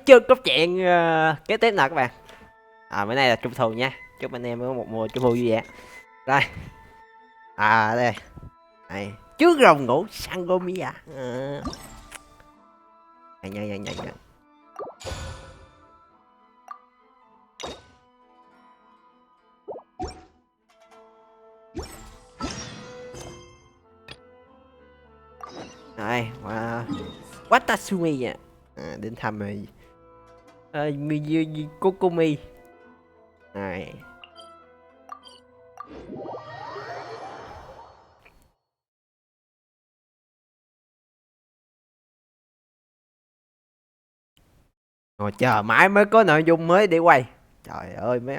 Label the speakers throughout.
Speaker 1: chưa có chuyện kế tiếp nào các bạn. Bữa nay là trung thu nha, chúc anh em có một mùa trung thu vui vẻ. Rồi đây này, trước rồng ngủ Sangomia. Nhanh. Rồi Watasumi đến thăm rồi. Kokomi này. Ngồi chờ mãi mới có nội dung mới để quay. Trời ơi mấy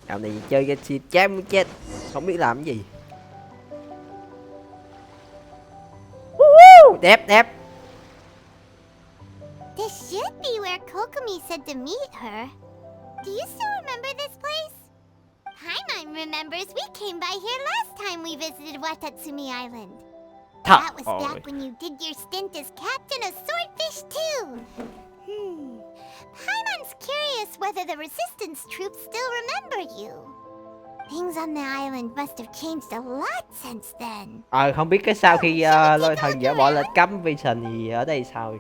Speaker 1: dạo này chơi Genshin chán muốn chết, không biết làm cái gì. Đẹp.
Speaker 2: This should be where Kokomi said to meet her. Do you still remember this place? Paimon remembers we came by here last time we visited Watatsumi Island. That was back when you did your stint as captain of Swordfish too. Paimon's curious whether the resistance troops still remember you. Things on the island must have changed a lot since then.
Speaker 1: Không biết cái sau khi lôi thần giả bỏ lệnh cấm Vision thì ở đây sao?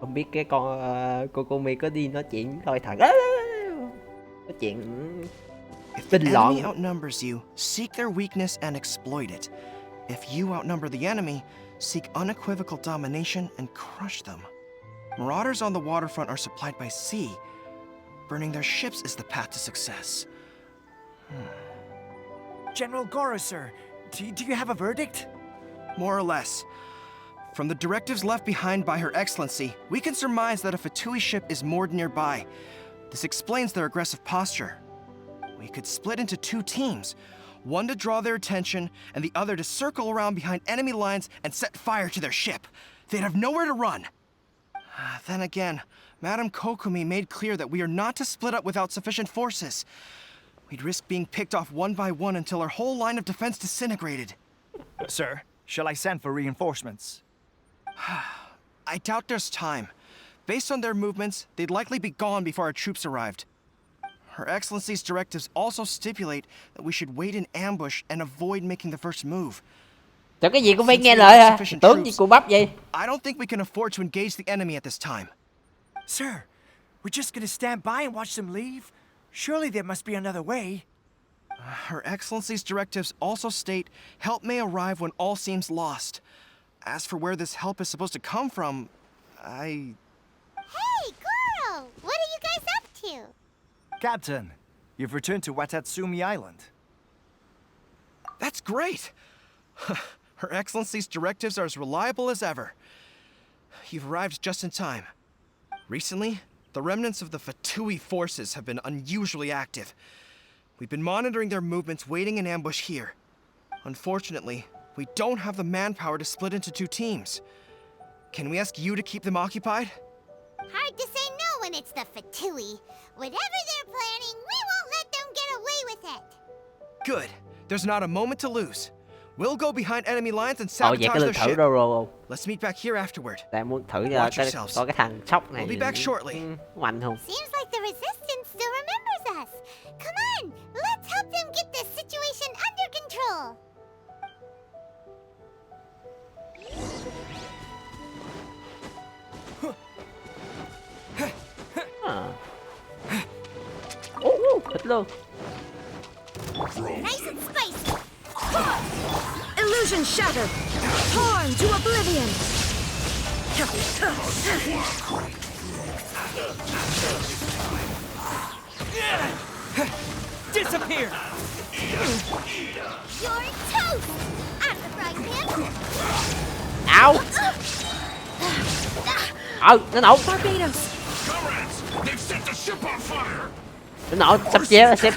Speaker 1: Không biết cái con Kokomi có đi nói chuyện với lôi thần. Nói chuyện tinh
Speaker 3: If the
Speaker 1: loạn.
Speaker 3: enemy outnumbers you, seek their weakness and exploit it. If you outnumber the enemy, seek unequivocal domination and crush them. Marauders on the waterfront are supplied by sea. Burning their ships is the path to success.
Speaker 4: General Goro, sir, do you have a verdict?
Speaker 3: More or less. From the directives left behind by Her Excellency, we can surmise that a Fatui ship is moored nearby. This explains their aggressive posture. We could split into two teams, one to draw their attention, and the other to circle around behind enemy lines and set fire to their ship. They'd have nowhere to run. Then again, Madame Kokomi made clear that we are not to split up without sufficient forces. We'd risk being picked off one by one until our whole line of defense disintegrated.
Speaker 4: Sir, shall I send for reinforcements?
Speaker 3: I doubt there's time. Based on their movements, they'd likely be gone before our troops arrived. Her Excellency's directives also stipulate that we should wait in ambush and avoid making the first move.
Speaker 1: Cho cái gì cũng phải nghe lời hả? Tưởng gì cô bắp vậy?
Speaker 3: I don't think we can afford to engage the enemy at this time.
Speaker 4: Sir, we're just gonna stand by and watch them leave? Surely there must be another way.
Speaker 3: Her Excellency's directives also state help may arrive when all seems lost. As for where this help is supposed to come from,
Speaker 2: Hey, Goro! What are you guys up to?
Speaker 4: Captain, you've returned to Watatsumi Island.
Speaker 3: That's great! Her Excellency's directives are as reliable as ever. You've arrived just in time. Recently, the remnants of the Fatui forces have been unusually active. We've been monitoring their movements, waiting in ambush here. Unfortunately, we don't have the manpower to split into two teams. Can we ask you to keep them occupied?
Speaker 2: Hard to say no when it's the Fatui. Whatever they're planning, we won't let them get away with it.
Speaker 3: Good. There's not a moment to lose. We'll go behind enemy lines and
Speaker 1: Vậy
Speaker 3: sabotage
Speaker 1: cái lượt
Speaker 3: their
Speaker 1: thử
Speaker 3: ship.
Speaker 1: rồi.
Speaker 3: Let's meet back here afterward.
Speaker 1: Đang muốn thử
Speaker 3: Watch
Speaker 1: coi
Speaker 3: yourselves.
Speaker 1: cái thằng sóc này.
Speaker 3: We'll be back shortly.
Speaker 1: Mạnh không?
Speaker 2: Seems like the resistance still remembers us. Come on, let's help them get this situation under control.
Speaker 1: Thích luôn.
Speaker 2: Nice and spicy.
Speaker 5: Illusion shattered! Torn to oblivion!
Speaker 4: Disappear!
Speaker 2: You're toast! I'm the frying pan.
Speaker 1: Áo. Nó nổ.
Speaker 5: Barbados!
Speaker 1: Nó nổ sắp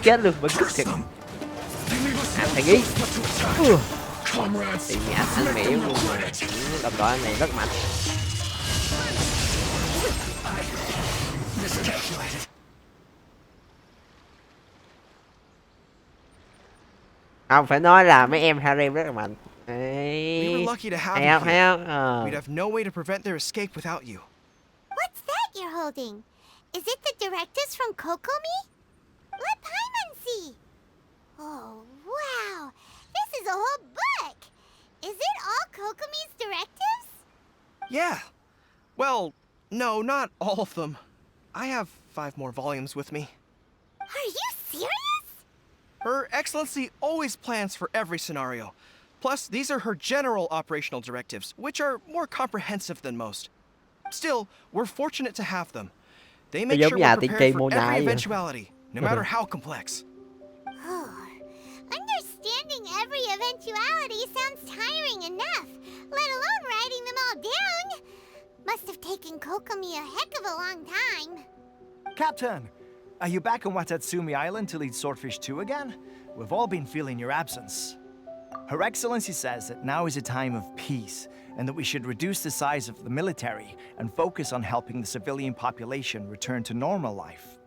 Speaker 1: chết luôn, vẫn cực thiệt. Thằng ý. Thì anh mẹ luôn mà. Đồng đội này rất mạnh. Không, phải nói là mấy em harem rất là mạnh.
Speaker 3: We were lucky to have
Speaker 1: Hay
Speaker 3: you
Speaker 1: không?
Speaker 3: here.
Speaker 1: Hay không?
Speaker 3: We'd have no way to prevent their escape without you.
Speaker 2: What's that you're holding? Is it the directives from Kokomi? Let Paimon see. Oh, wow. This is a whole book. Is it all Kokomi's directives?
Speaker 3: Yeah. Well, no, not all of them. I have 5 more volumes with me.
Speaker 2: Are you serious?
Speaker 3: Her Excellency always plans for every scenario. Plus, these are her general operational directives, which are more comprehensive than most. Still, we're fortunate to have them. They make sure we're prepared for every eventuality, no matter how complex.
Speaker 2: Understanding every eventuality sounds tiring enough, let alone writing them all down. Must have taken Kokomi a heck of a long time.
Speaker 4: Captain, are you back on Watatsumi Island to lead Swordfish 2 again? We've all been feeling your absence. Her Excellency says that now is a time of peace, and that we should reduce the size of the military and focus on helping the civilian population return to normal life.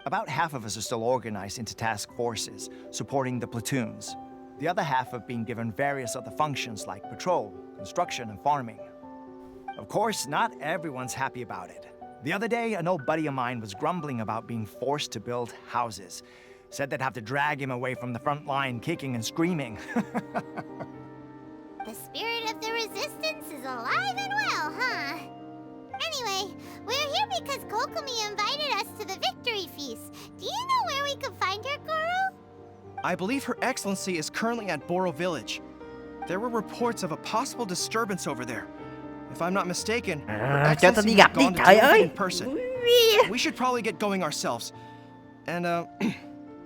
Speaker 4: About half of us are still organized into task forces, supporting the platoons. The other half have been given various other functions like patrol, construction, and farming. Of course, not everyone's happy about it. The other day, an old buddy of mine was grumbling about being forced to build houses. Said they'd have to drag him away from the front line, kicking and screaming.
Speaker 2: The spirit of the resistance is alive and well, huh? Anyway, we're here because Kokomi invited us to the victory feast. Do you know where we could find her, Guru?
Speaker 3: I believe Her Excellency is currently at Boro Village. There were reports of a possible disturbance over there. If I'm not mistaken, Her Excellency has gone to deal with it in person. We should probably get going ourselves. And,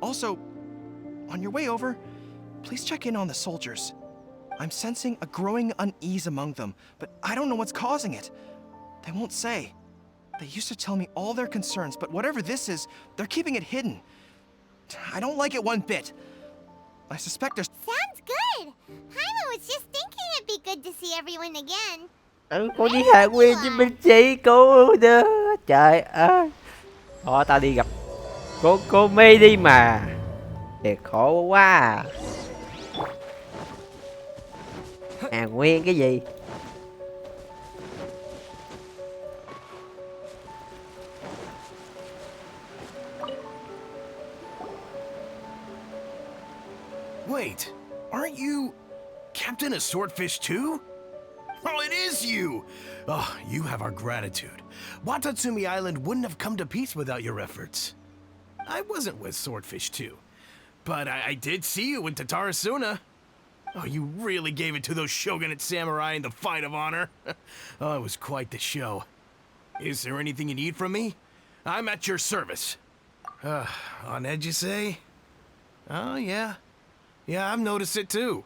Speaker 3: also, on your way over, please check in on the soldiers. I'm sensing a growing unease among them, but I don't know what's causing it. They won't say. They used to tell me all their concerns, but whatever this is, they're keeping it hidden. I don't like it one bit. I suspect there's...
Speaker 2: Sounds good. Paimon was just thinking it'd be good to see everyone again.
Speaker 1: Cô đi Hạ Nguyên với binh sĩ cô đó. Trời ơi. Thôi tao đi gặp cô Mi đi mà. Thiệt khổ quá à. Hạ Nguyên cái gì?
Speaker 6: Wait, aren't you Captain of Swordfish too? Oh, it is you! Oh, you have our gratitude. Watatsumi Island wouldn't have come to peace without your efforts. I wasn't with Swordfish 2, but I did see you in Tatarasuna. Oh, you really gave it to those shogunate samurai in the fight of honor. Oh, it was quite the show. Is there anything you need from me? I'm at your service. On edge, you say? Oh, yeah. Yeah, I've noticed it too.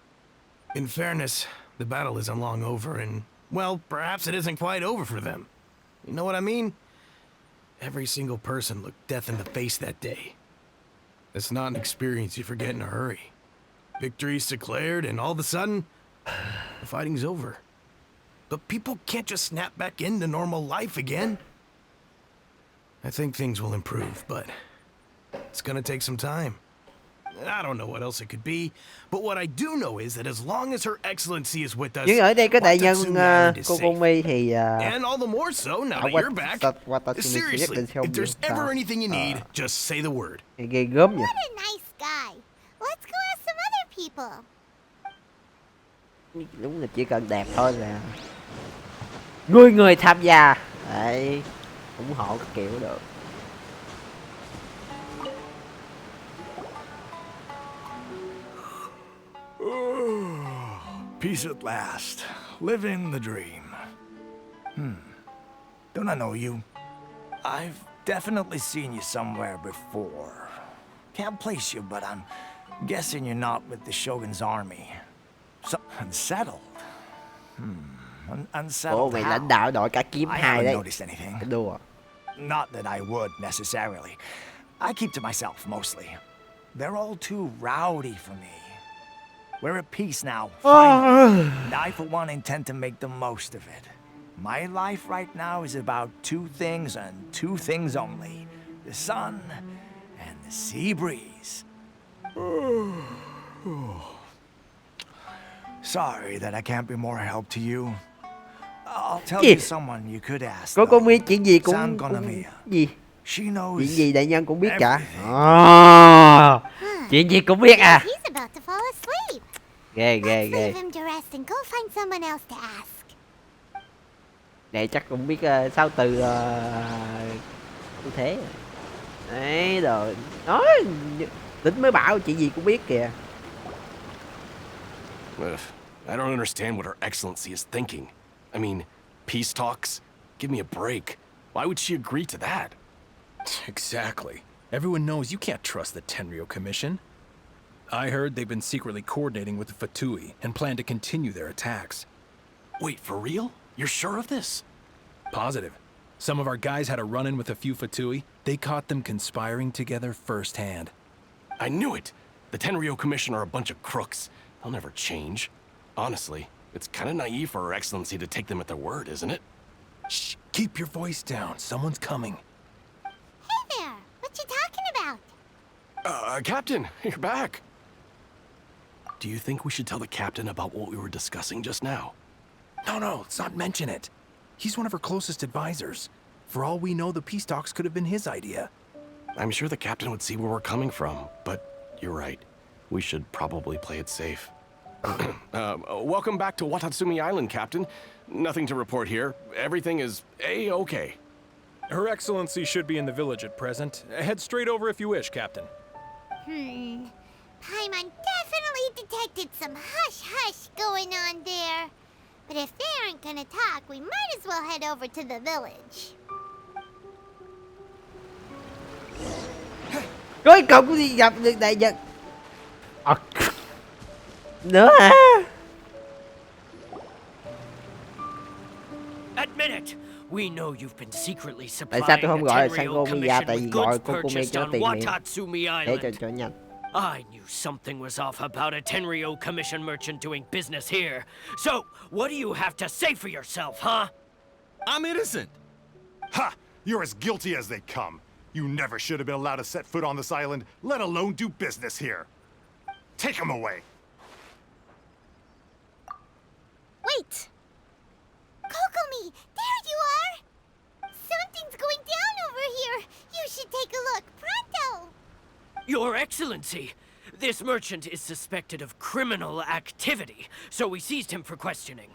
Speaker 6: In fairness, the battle isn't long over, and, well, perhaps it isn't quite over for them. You know what I mean? Every single person looked death in the face that day. It's not an experience you forget in a hurry. Victory's declared, and all of a sudden, the fighting's over. But people can't just snap back into normal life again. I think things will improve, but it's gonna take some time. I don't know what else it could be, but what I do know is that as long as Her Excellency is with us,
Speaker 1: Nhưng ở đây có đại nhân Kokomi thì
Speaker 6: and all the more so now that you're back. Seriously, if there's ever anything you need, just say the word.
Speaker 1: Ghê gớm nhỉ.
Speaker 2: What a nice guy. Let's go ask some other people.
Speaker 1: Đúng là chỉ cần đẹp thôi là người tham gia. Đấy, ủng hộ các kiểu được.
Speaker 4: Peace at last. Living the dream. Don't I know you? I've definitely seen you somewhere before. Can't place you, but I'm guessing you're not with the Shogun's army. So, unsettled. Unsettled.
Speaker 1: Ồ, mày lãnh đạo đội cả kiếm
Speaker 4: I
Speaker 1: hai
Speaker 4: haven't
Speaker 1: đấy.
Speaker 4: noticed anything.
Speaker 1: Cái đùa.
Speaker 4: Not that I would, necessarily. I keep to myself, mostly. They're all too rowdy for me. We're at peace now, finally. And I, for one, intend to make the most of it. My life right now is about two things and two things only. The sun and the sea breeze. Sorry that I can't be more help to you. I'll tell
Speaker 1: Gì?
Speaker 4: you someone you could ask.
Speaker 1: Kokomi chuyện gì cũng
Speaker 4: Sangonomiya.
Speaker 1: gì?
Speaker 4: She knows.
Speaker 1: Chuyện gì đại nhân cũng biết cả.
Speaker 4: everything.
Speaker 1: Chuyện gì cũng biết à?
Speaker 2: He's about to fall asleep.
Speaker 1: Ghê
Speaker 2: Let's
Speaker 1: ghê ghê.
Speaker 2: leave him to rest and go find someone else to ask.
Speaker 1: Này chắc cũng biết sao từ tư thế. Đấy rồi. Nói tính mới bảo chuyện gì cũng biết kìa.
Speaker 6: I don't understand what Her Excellency is thinking. I mean, peace talks? Give me a break. Why would she agree to that?
Speaker 7: Exactly. Everyone knows you can't trust the Tenryou Commission. I heard they've been secretly coordinating with the Fatui and plan to continue their attacks.
Speaker 6: Wait, for real? You're sure of this?
Speaker 7: Positive. Some of our guys had a run-in with a few Fatui. They caught them conspiring together firsthand.
Speaker 6: I knew it! The Tenryou Commission are a bunch of crooks. They'll never change. Honestly, it's kind of naive for Her Excellency to take them at their word, isn't it?
Speaker 7: Shh, keep your voice down. Someone's coming.
Speaker 2: Hey there, what you talking about?
Speaker 6: Captain, you're back. Do you think we should tell the captain about what we were discussing just now?
Speaker 7: No, let's not mention it. He's one of her closest advisors. For all we know, the peace talks could have been his idea.
Speaker 6: I'm sure the captain would see where we're coming from, but you're right. We should probably play it safe. Welcome back to Watatsumi Island, Captain. Nothing to report here. Everything is A-okay.
Speaker 7: Her Excellency should be in the village at present. Head straight over if you wish, Captain.
Speaker 2: Paimon definitely detected some hush-hush going on there. But if they aren't gonna talk, we might as well head over to the village.
Speaker 1: Cuối cùng cũng đi gặp được đại nhân. Nữa hả?
Speaker 8: Admit it. We know you've been secretly
Speaker 1: Tại sao
Speaker 8: supplying
Speaker 1: tôi không
Speaker 8: the
Speaker 1: gọi là
Speaker 8: Tenryou
Speaker 1: Sangonomiya,
Speaker 8: Commission
Speaker 1: tại vì
Speaker 8: with
Speaker 1: gọi
Speaker 8: goods
Speaker 1: Kokomi
Speaker 8: purchased
Speaker 1: cho nó
Speaker 8: on
Speaker 1: tiền miệng
Speaker 8: Watatsumi
Speaker 1: để
Speaker 8: Island.
Speaker 1: cho nhanh.
Speaker 8: I knew something was off about a Tenryou Commission merchant doing business here. So, what do you have to say for yourself, huh?
Speaker 9: I'm innocent. Ha! You're as guilty as they come. You never should have been allowed to set foot on this island, let alone do business here. Take him away.
Speaker 2: Wait! Kokomi, there you are! Something's going down over here. You should take a look, pronto!
Speaker 8: Your Excellency, this merchant is suspected of criminal activity, so we seized him for questioning.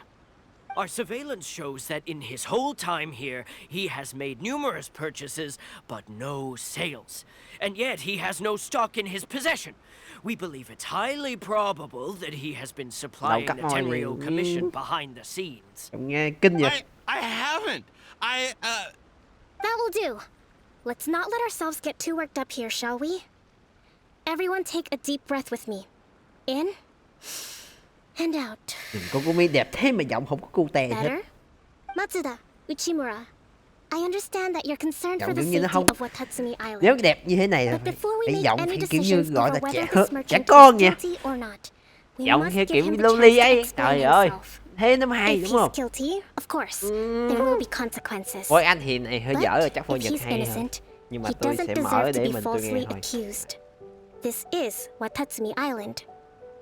Speaker 8: Our surveillance shows that in his whole time here, he has made numerous purchases, but no sales. And yet he has no stock in his possession. We believe it's highly probable that he has been supplying the Tenryou Commission behind the scenes.
Speaker 1: Nghe kinh vậy.
Speaker 9: I haven't.
Speaker 5: That will do. Let's not let ourselves get too worked up here, shall we? Everyone take a deep breath with me. In and out.
Speaker 1: Kokomi đẹp thế mà giọng không có cute hết.
Speaker 5: Better? Matsuda, Uchimura, I understand that you're concerned
Speaker 1: Giọng
Speaker 5: for the
Speaker 1: giống như nó
Speaker 5: safety
Speaker 1: không.
Speaker 5: of Watatsumi Island.
Speaker 1: Nếu đẹp như thế này là
Speaker 5: But before we
Speaker 1: phải
Speaker 5: make
Speaker 1: giọng
Speaker 5: any
Speaker 1: phải kiểu như
Speaker 5: decisions
Speaker 1: gọi
Speaker 5: over
Speaker 1: là trẻ
Speaker 5: whether this merchant
Speaker 1: con
Speaker 5: is
Speaker 1: nha.
Speaker 5: guilty or not, we
Speaker 1: Giọng
Speaker 5: must
Speaker 1: theo
Speaker 5: give
Speaker 1: kiểu
Speaker 5: him the
Speaker 1: loli
Speaker 5: chance to
Speaker 1: ấy.
Speaker 5: explain
Speaker 1: Trời ơi.
Speaker 5: himself.
Speaker 1: Thế năm hay
Speaker 5: If
Speaker 1: đúng
Speaker 5: he's
Speaker 1: không?
Speaker 5: guilty, of course, there will be consequences.
Speaker 1: Ôi anh thì này hơi
Speaker 5: But
Speaker 1: dở rồi, chắc phô
Speaker 5: if
Speaker 1: Nhật
Speaker 5: he's
Speaker 1: hay hơn.
Speaker 5: innocent,
Speaker 1: Nhưng mà
Speaker 5: he
Speaker 1: tôi
Speaker 5: doesn't
Speaker 1: sẽ mở
Speaker 5: deserve to
Speaker 1: để
Speaker 5: be
Speaker 1: mình tôi nghe
Speaker 5: falsely
Speaker 1: thôi.
Speaker 5: accused. This is Watatsumi Island.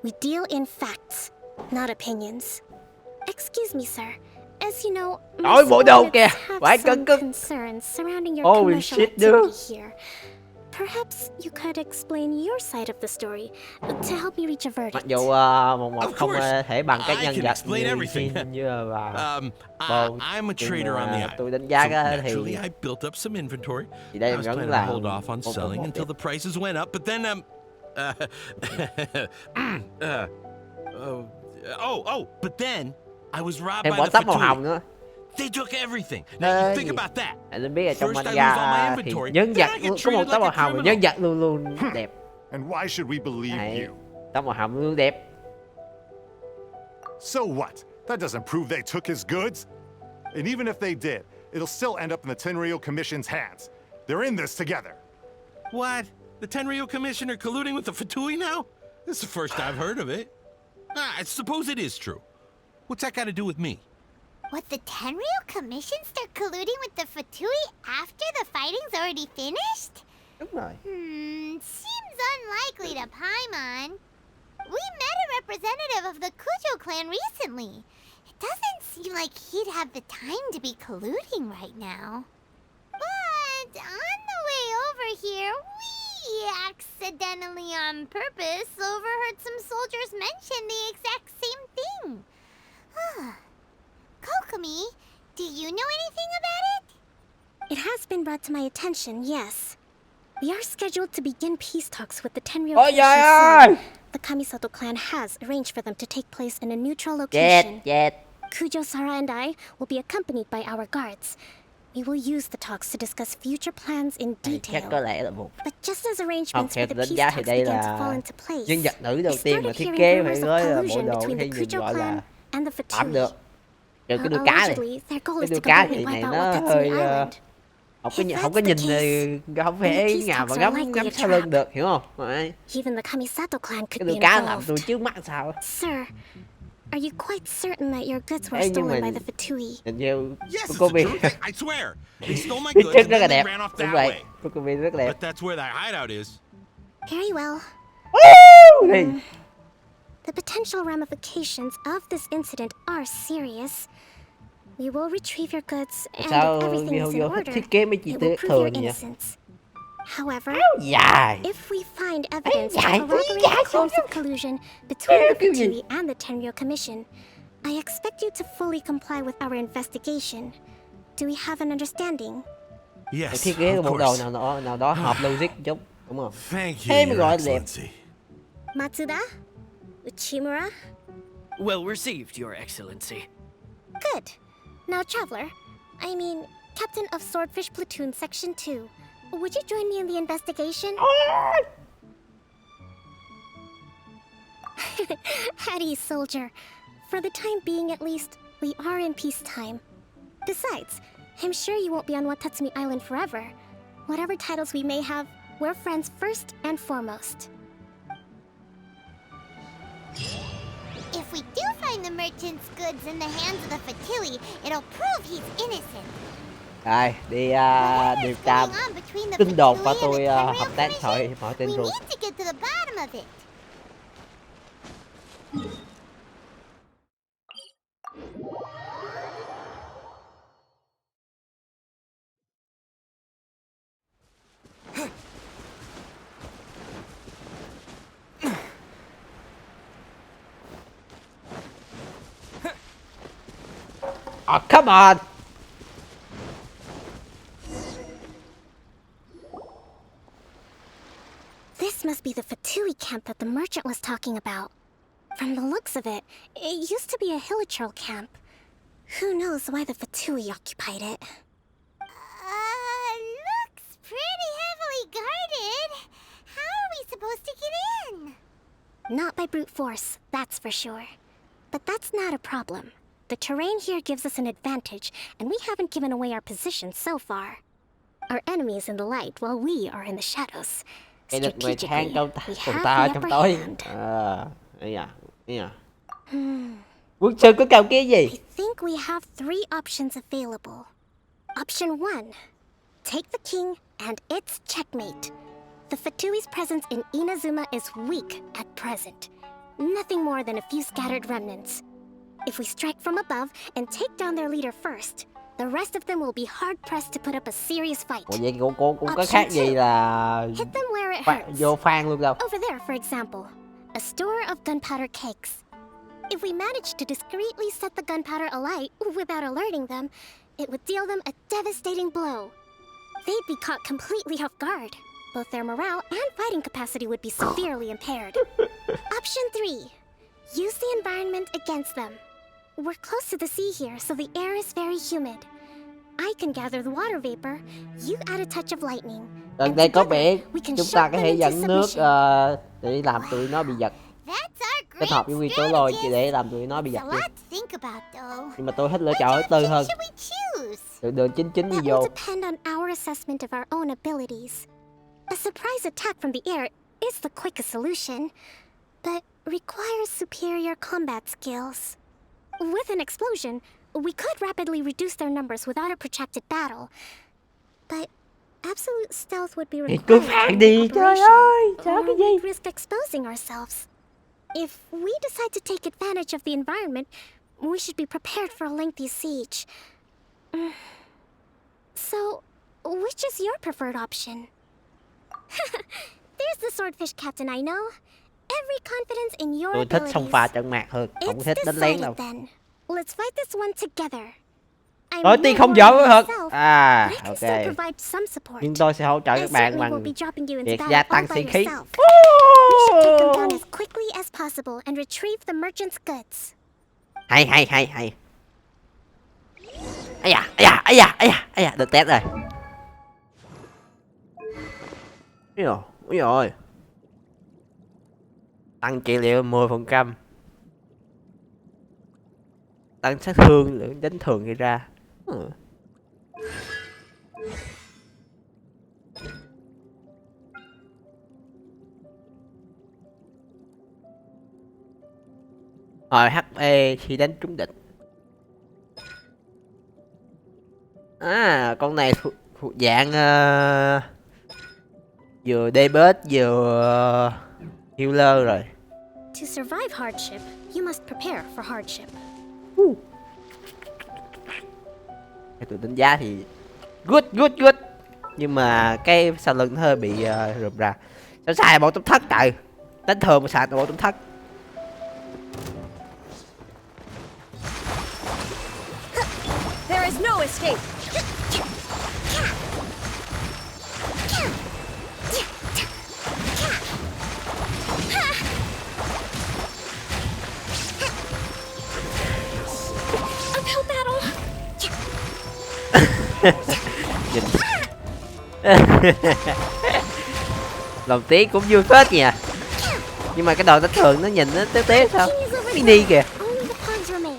Speaker 5: We deal in facts, not opinions. Excuse me, sir. As you know,
Speaker 1: Ôi bộ đồ kìa,
Speaker 5: have
Speaker 1: phải
Speaker 5: some
Speaker 1: cân cức.
Speaker 5: concerns surrounding your
Speaker 1: Holy
Speaker 5: commercial
Speaker 1: shit,
Speaker 5: activity
Speaker 1: dude.
Speaker 5: here. Perhaps you could explain your side of the story to help me reach a verdict.
Speaker 1: Mặc dù một không thể bằng các
Speaker 9: I
Speaker 1: nhân
Speaker 9: can
Speaker 1: vật
Speaker 9: explain
Speaker 1: như
Speaker 9: everything.
Speaker 1: Genshin như là
Speaker 9: I'm a trader on the island.
Speaker 1: tôi đánh giá
Speaker 10: So
Speaker 1: á,
Speaker 10: naturally,
Speaker 1: thì
Speaker 10: I built up some inventory.
Speaker 1: thì đây
Speaker 10: I was
Speaker 1: vẫn
Speaker 10: planning to
Speaker 1: là
Speaker 10: hold off on
Speaker 1: một
Speaker 10: selling until the prices went up, but then but then I was robbed
Speaker 1: thêm
Speaker 10: by
Speaker 1: bỏ
Speaker 10: the
Speaker 1: tóc màu hồng
Speaker 10: Fatui.
Speaker 1: nữa.
Speaker 10: They took everything. Now you think
Speaker 1: gì?
Speaker 10: about that.
Speaker 1: Anh biết là trong
Speaker 10: First I
Speaker 1: manga
Speaker 10: lose all my
Speaker 1: thì
Speaker 10: inventory,
Speaker 1: nhân
Speaker 10: then
Speaker 1: vật
Speaker 10: I get
Speaker 1: có một
Speaker 10: treated
Speaker 1: tóc màu
Speaker 10: like a
Speaker 1: hồng và
Speaker 10: criminal.
Speaker 1: nhân vật luôn luôn đẹp.
Speaker 9: And why should we believe
Speaker 1: Đấy,
Speaker 9: you?
Speaker 1: tóc màu hồng luôn đẹp.
Speaker 9: So what? That doesn't prove they took his goods. And even if they did, it'll still end up in the Tenryou Commission's hands. They're in this together.
Speaker 10: What? The Tenryou Commission are colluding with the Fatui now? This is the first I've heard of it. I suppose it is true. What's that got to do with me?
Speaker 2: Would the Tenryou Commission start colluding with the Fatui after the fighting's already finished?
Speaker 1: Đúng rồi.
Speaker 2: Seems unlikely to Paimon. We met a representative of the Kujo clan recently. It doesn't seem like he'd have the time to be colluding right now. But on the way over here, we accidentally on purpose overheard some soldiers mention the exact same thing. Kokomi, do you know anything about it?
Speaker 5: It has been brought to my attention, yes. We are scheduled to begin peace talks with the Tenryo
Speaker 1: Ôi trời
Speaker 5: Commission
Speaker 1: ơi!
Speaker 5: soon. The Kamisato clan has arranged for them to take place in a neutral
Speaker 1: Chết,
Speaker 5: location.
Speaker 1: chết.
Speaker 5: Kujo, Sara, and I will be accompanied by our guards. We will use the talks to discuss future plans in
Speaker 1: Chắc có
Speaker 5: detail.
Speaker 1: lẽ là một
Speaker 5: But just as arrangements
Speaker 1: theo
Speaker 5: for the
Speaker 1: đánh
Speaker 5: peace
Speaker 1: giá thì
Speaker 5: talks
Speaker 1: đây
Speaker 5: began to
Speaker 1: là
Speaker 5: fall into place,
Speaker 1: nhân vật nữ đầu
Speaker 5: I
Speaker 1: tiên mà
Speaker 5: started
Speaker 1: thiết
Speaker 5: hearing
Speaker 1: kế
Speaker 5: rumors
Speaker 1: phải
Speaker 5: of
Speaker 1: với bộ
Speaker 5: collusion
Speaker 1: đồ
Speaker 5: between the
Speaker 1: hay nhìn
Speaker 5: Kujo
Speaker 1: gọi là
Speaker 5: clan and the
Speaker 1: tạm
Speaker 5: Fatui.
Speaker 1: được. Trừ cái đuôi cá này.
Speaker 5: Allegedly, their goal
Speaker 1: Cái
Speaker 5: is
Speaker 1: đuôi
Speaker 5: to
Speaker 1: cá
Speaker 5: completely
Speaker 1: thì này
Speaker 5: wipe out
Speaker 1: nó
Speaker 5: Watatsumi
Speaker 1: hơi
Speaker 5: Island.
Speaker 1: không
Speaker 5: If
Speaker 1: có
Speaker 5: that's
Speaker 1: nhìn
Speaker 5: the
Speaker 1: không
Speaker 5: then the
Speaker 1: thể
Speaker 5: peace
Speaker 1: nào mà
Speaker 5: talks are
Speaker 1: ngắm
Speaker 5: likely
Speaker 1: ngắm
Speaker 5: a
Speaker 1: sau lưng
Speaker 5: trap.
Speaker 1: được, hiểu không? Đấy.
Speaker 5: Even the Kamisato clan
Speaker 1: Cái
Speaker 5: could be
Speaker 1: đuôi cá làm
Speaker 5: involved.
Speaker 1: tôi trước mắt sao?
Speaker 5: Sir, are you quite certain that your goods were
Speaker 1: Ê, nhưng
Speaker 5: stolen
Speaker 1: mà
Speaker 5: by the Fatui?
Speaker 1: hình như
Speaker 10: Yes, it's
Speaker 1: cô
Speaker 10: the
Speaker 1: bị
Speaker 10: truth. I swear. They stole my
Speaker 1: phía
Speaker 10: goods
Speaker 1: trước
Speaker 10: and
Speaker 1: rất là
Speaker 10: then they
Speaker 1: đẹp.
Speaker 10: ran off
Speaker 1: Đúng
Speaker 10: that
Speaker 1: vậy,
Speaker 10: way.
Speaker 1: cô bị rất đẹp.
Speaker 10: But that's where that hideout is.
Speaker 5: Very well.
Speaker 1: Woo! Đi.
Speaker 5: The potential ramifications of this incident are serious. We will retrieve your goods, and
Speaker 1: Sao
Speaker 5: if everything is in
Speaker 1: vô thích
Speaker 5: order,
Speaker 1: thiết kế mấy chi
Speaker 5: it
Speaker 1: tiết
Speaker 5: will prove
Speaker 1: thường
Speaker 5: your
Speaker 1: nhỉ?
Speaker 5: innocence. However,
Speaker 1: Dài.
Speaker 5: if we find evidence to
Speaker 1: dài,
Speaker 5: corroborate
Speaker 1: dài,
Speaker 5: claims of collusion between the
Speaker 1: kiểu gì?
Speaker 5: Fatui and the Tenryo Commission, I expect you to fully comply with our investigation. Do we have an understanding?
Speaker 1: Phải
Speaker 10: Yes,
Speaker 1: thiết kế
Speaker 10: of
Speaker 1: bộ đồ
Speaker 10: course.
Speaker 1: nào đó hợp logic một chút, đúng không?
Speaker 10: Thank you,
Speaker 1: Thế mới
Speaker 10: Your
Speaker 1: gọi là đẹp.
Speaker 10: Excellency.
Speaker 5: Matsuda? Uchimura?
Speaker 8: Well received, Your Excellency.
Speaker 5: Good. Now, Traveler, I mean, Captain of Swordfish Platoon Section 2, would you join me in the investigation? At ease, soldier. For the time being, at least, we are in peacetime. Besides, I'm sure you won't be on Watatsumi Island forever. Whatever titles we may have, we're friends first and foremost.
Speaker 2: If we do find the merchant's goods in the hands of the Fatui, it'll prove he's innocent.
Speaker 1: Rồi, đi điều
Speaker 2: Whatever's
Speaker 1: tra
Speaker 2: going on between the
Speaker 1: tin đồn
Speaker 2: Fatui
Speaker 1: và
Speaker 2: and the
Speaker 1: tôi
Speaker 2: Tenryo
Speaker 1: hợp tác
Speaker 2: Commission,
Speaker 1: thời mọi tin
Speaker 2: we
Speaker 1: rồi.
Speaker 2: need to get to the bottom of it.
Speaker 1: Oh, come on!
Speaker 5: This must be the Fatui camp that the merchant was talking about. From the looks of it, it used to be a hilichurl camp. Who knows why the Fatui occupied it?
Speaker 2: Looks pretty heavily guarded. How are we supposed to get in?
Speaker 5: Not by brute force, that's for sure. But that's not a problem. The terrain here gives us an advantage, and we haven't given away our position so far. Our enemy is in the light, while we are in the shadows.
Speaker 1: Cái được người than
Speaker 5: Strategically,
Speaker 1: trong
Speaker 5: we
Speaker 1: cùng
Speaker 5: have
Speaker 1: ta
Speaker 5: the
Speaker 1: trong
Speaker 5: upper
Speaker 1: tối.
Speaker 5: hand.
Speaker 1: Đây à. Quân sư có cầu kia gì?
Speaker 5: I think we have 3 options available. Option 1. Take the king and it's checkmate. The Fatui's presence in Inazuma is weak at present. Nothing more than a few scattered remnants. If we strike from above and take down their leader first, the rest of them will be hard-pressed to put up a serious fight.
Speaker 1: Ủa vậy cô cũng có khác gì là
Speaker 5: Hit them where it
Speaker 1: Pha-
Speaker 5: hurts.
Speaker 1: vô phan luôn đâu.
Speaker 5: Over there, for example, a store of gunpowder cakes. If we manage to discreetly set the gunpowder alight without alerting them, it would deal them a devastating blow. They'd be caught completely off guard. Both their morale and fighting capacity would be severely impaired. Option 3. Use the environment against them. We're close to the sea here, so the air is very humid. I can gather the water vapor, you add a touch of lightning.
Speaker 1: Gần
Speaker 5: and
Speaker 1: đây có
Speaker 5: together,
Speaker 1: vẻ
Speaker 5: we can
Speaker 1: chúng
Speaker 5: shock
Speaker 1: ta có
Speaker 5: them
Speaker 1: thể
Speaker 5: into
Speaker 1: dẫn nước
Speaker 5: submission.
Speaker 1: để làm tụi nó bị giật.
Speaker 2: That's our
Speaker 1: Kết
Speaker 2: great
Speaker 1: hợp với nguyên tố lôi chỉ
Speaker 2: strategist.
Speaker 1: để làm tụi nó bị
Speaker 2: It's
Speaker 1: giật
Speaker 2: a
Speaker 1: luôn.
Speaker 2: lot to think about, though.
Speaker 1: Nhưng mà tôi thích lựa chọn
Speaker 2: Which
Speaker 1: thứ tư
Speaker 2: option
Speaker 1: hơn.
Speaker 2: should we choose?
Speaker 1: Đường 99 đi
Speaker 5: That
Speaker 1: vô.
Speaker 5: will depend on our assessment of our own abilities. A surprise attack from the air is the quickest solution, but requires superior combat skills. With an explosion, we could rapidly reduce their numbers without a protracted battle, but absolute stealth would be
Speaker 1: Thì
Speaker 5: required
Speaker 1: cứ phạt
Speaker 5: during
Speaker 1: đi,
Speaker 5: the
Speaker 1: trời
Speaker 5: operation,
Speaker 1: ơi, sợ
Speaker 5: or
Speaker 1: cái gì?
Speaker 5: we'd risk exposing ourselves. If we decide to take advantage of the environment, we should be prepared for a lengthy siege. So, which is your preferred option? There's the swordfish captain I know. Every confidence in your
Speaker 1: Tôi thích xông pha
Speaker 5: abilities.
Speaker 1: trận mạc hơn, không
Speaker 5: It's
Speaker 1: thích đánh lén đâu.
Speaker 5: decided then. Let's fight this one together. I'm
Speaker 1: Ôi
Speaker 5: no
Speaker 1: tiên không
Speaker 5: warrior
Speaker 1: giỏi thật.
Speaker 5: myself,
Speaker 1: À,
Speaker 5: but I can
Speaker 1: ok.
Speaker 5: still provide some support.
Speaker 1: Nhưng tôi sẽ hỗ trợ
Speaker 5: I
Speaker 1: các bạn
Speaker 5: certainly will
Speaker 1: bằng
Speaker 5: be dropping you into
Speaker 1: việc
Speaker 5: battle
Speaker 1: gia
Speaker 5: all
Speaker 1: tăng
Speaker 5: by
Speaker 1: sĩ khí.
Speaker 5: yourself. We should take them down as quickly as possible and retrieve the merchant's goods.
Speaker 1: Hay. Ây da, được test rồi. Úi dồi. Tăng trị liệu 10%. Tăng sát thương lượng đánh thường gây ra. Hồi HP khi đánh trúng địch. À, con này thuộc dạng vừa DPS vừa healer rồi.
Speaker 5: To survive hardship, you must prepare for hardship.
Speaker 1: Cái tụi đánh giá thì good. Nhưng mà cái sau lưng nó hơi bị rụm ra. Sao xài bộ tấm thất trời. Đánh thường mà xài bộ tấm thất.
Speaker 2: There is no escape.
Speaker 5: Uphill battle.
Speaker 1: Nhìn. Lòng tí cũng vui phết nhỉ. Nhưng mà cái đồ đánh thường nó nhìn nó té sao. Mini kìa.
Speaker 5: Only the pawns remain.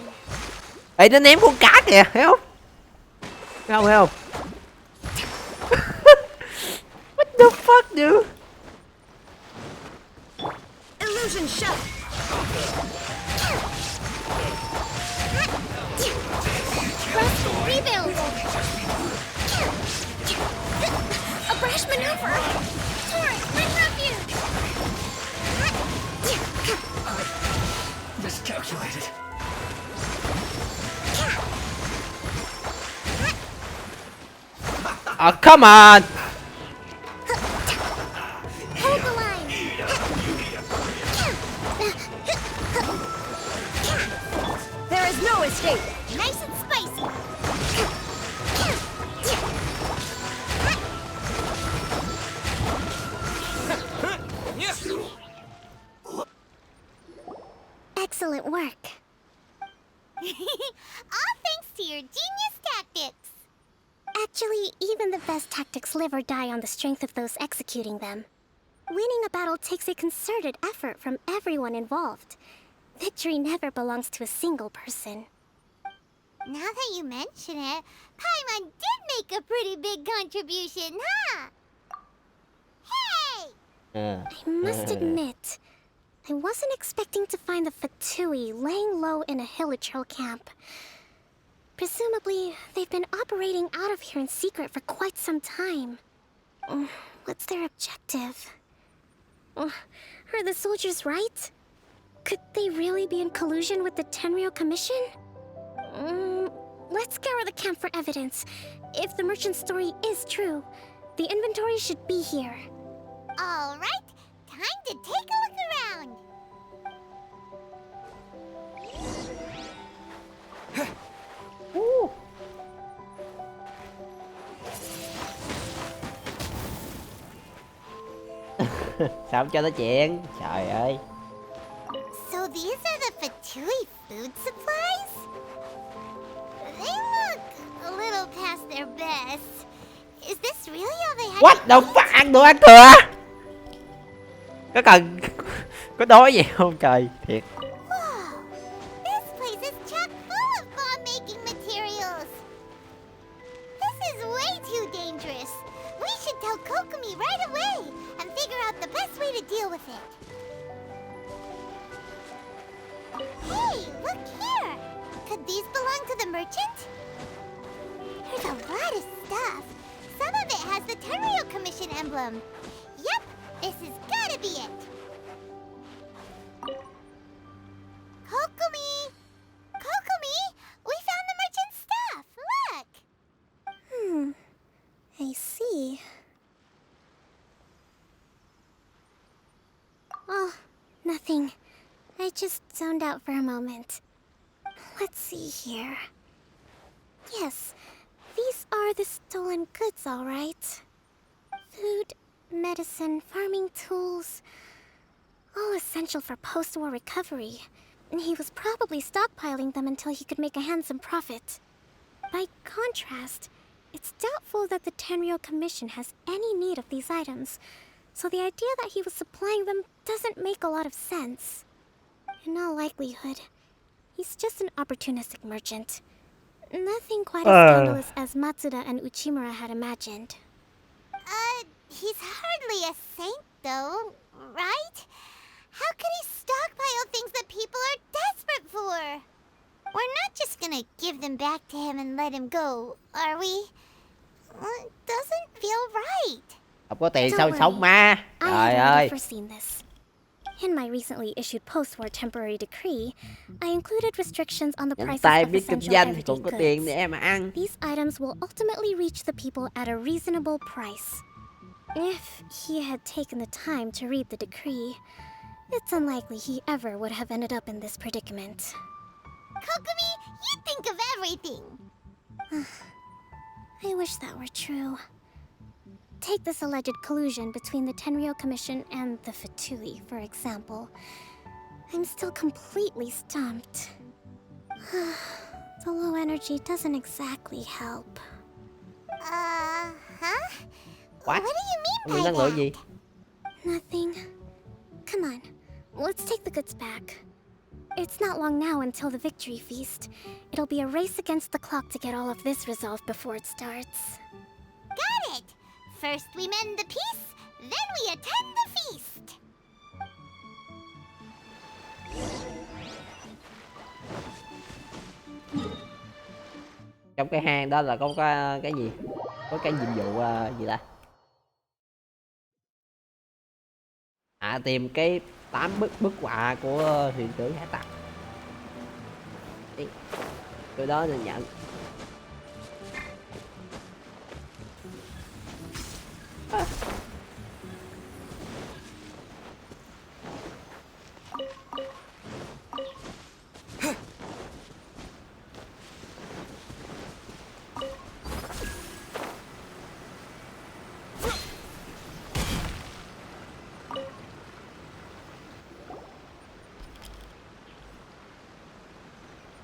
Speaker 1: Ê, nó ném con cá kìa, thấy không? Thấy không? What the fuck, dude?
Speaker 2: Illusion shut.
Speaker 5: Rest and rebuild. A brash maneuver. Torrent, find refuge.
Speaker 6: Miscalculated.
Speaker 1: Oh, come on!
Speaker 5: Hold the line.
Speaker 2: There is no escape. Nice and spicy.
Speaker 5: Excellent work.
Speaker 2: All thanks to your genius tactics.
Speaker 5: Actually, even the best tactics live or die on the strength of those executing them. Winning a battle takes a concerted effort from everyone involved. Victory never belongs to a single person.
Speaker 2: Now that you mention it, Paimon did make a pretty big contribution, huh? Hey!
Speaker 5: I must admit, I wasn't expecting to find the Fatui laying low in a Hilichurl camp. Presumably, they've been operating out of here in secret for quite some time. What's their objective? Are the soldiers right? Could they really be in collusion with the Tenryou Commission? Let's scour the camp for evidence. If the merchant's story is true, the inventory should be here.
Speaker 2: All right, time to take a look around.
Speaker 1: Sao không cho nó chuyện? Trời ơi.
Speaker 2: So these are the Fatui food supplies? They look a little past their best. Is this really all they had?
Speaker 1: What the fuck? Ăn đồ ăn thừa? Có cần có đói gì không trời? Thiệt.
Speaker 2: Whoa, this place is chock full of bomb-making materials. This is way too dangerous. We should tell Kokomi right away and figure out the best way to deal with it. Hey, look here. Could these belong to the merchant? There's a lot of stuff. Some of it has the Tenryou Commission emblem. Yep, this has gotta be it. Kokomi! Kokomi!
Speaker 5: Nothing. I just zoned out for a moment. Let's see here. Yes, these are the stolen goods, all right. Food, medicine, farming tools. All essential for post-war recovery. And he was probably stockpiling them until he could make a handsome profit. By contrast, it's doubtful that the Tenryou Commission has any need of these items, so the idea that he was supplying them doesn't make a lot of sense. In all likelihood, he's just an opportunistic merchant. Nothing quite as scandalous as Matsuda and Uchimura had imagined.
Speaker 2: He's hardly a saint, though, right? How could he stockpile things that people are desperate for? We're not just gonna give them back to him and let him go, are we? It doesn't feel right.
Speaker 1: Không có tiền
Speaker 5: Don't
Speaker 1: sao
Speaker 5: worry.
Speaker 1: sống ma.
Speaker 5: I
Speaker 1: Trời
Speaker 5: had already
Speaker 1: ơi.
Speaker 5: foreseen this. In my recently issued post-war temporary decree, I included restrictions on the
Speaker 1: Những
Speaker 5: prices
Speaker 1: tay
Speaker 5: of
Speaker 1: biết kinh
Speaker 5: essential
Speaker 1: doanh thì
Speaker 5: everyday
Speaker 1: còn có tiền để
Speaker 5: goods.
Speaker 1: mà ăn.
Speaker 5: These items will ultimately reach the people at a reasonable price. If he had taken the time to read the decree, it's unlikely he ever would have ended up in this predicament.
Speaker 2: Kokomi, you think of everything.
Speaker 5: I wish that were true. Take this alleged collusion between the Tenryou Commission and the Fatui, for example. I'm still completely stumped. The low energy doesn't exactly help.
Speaker 2: Huh?
Speaker 1: What?
Speaker 2: What do you
Speaker 1: Không
Speaker 2: mean
Speaker 1: năng
Speaker 2: by
Speaker 1: lượng
Speaker 2: that?
Speaker 1: gì?
Speaker 5: Nothing. Come on, let's take the goods back. It's not long now until the victory feast. It'll be a race against the clock to get all of this resolved before it starts.
Speaker 2: Got it! First we mend the peace, then we attend the feast.
Speaker 1: Trong cái hang đó là có cái gì? Có cái nhiệm vụ gì ta? Tìm cái 8 bức họa của thuyền trưởng hải tặc. Cái đó nên nhận.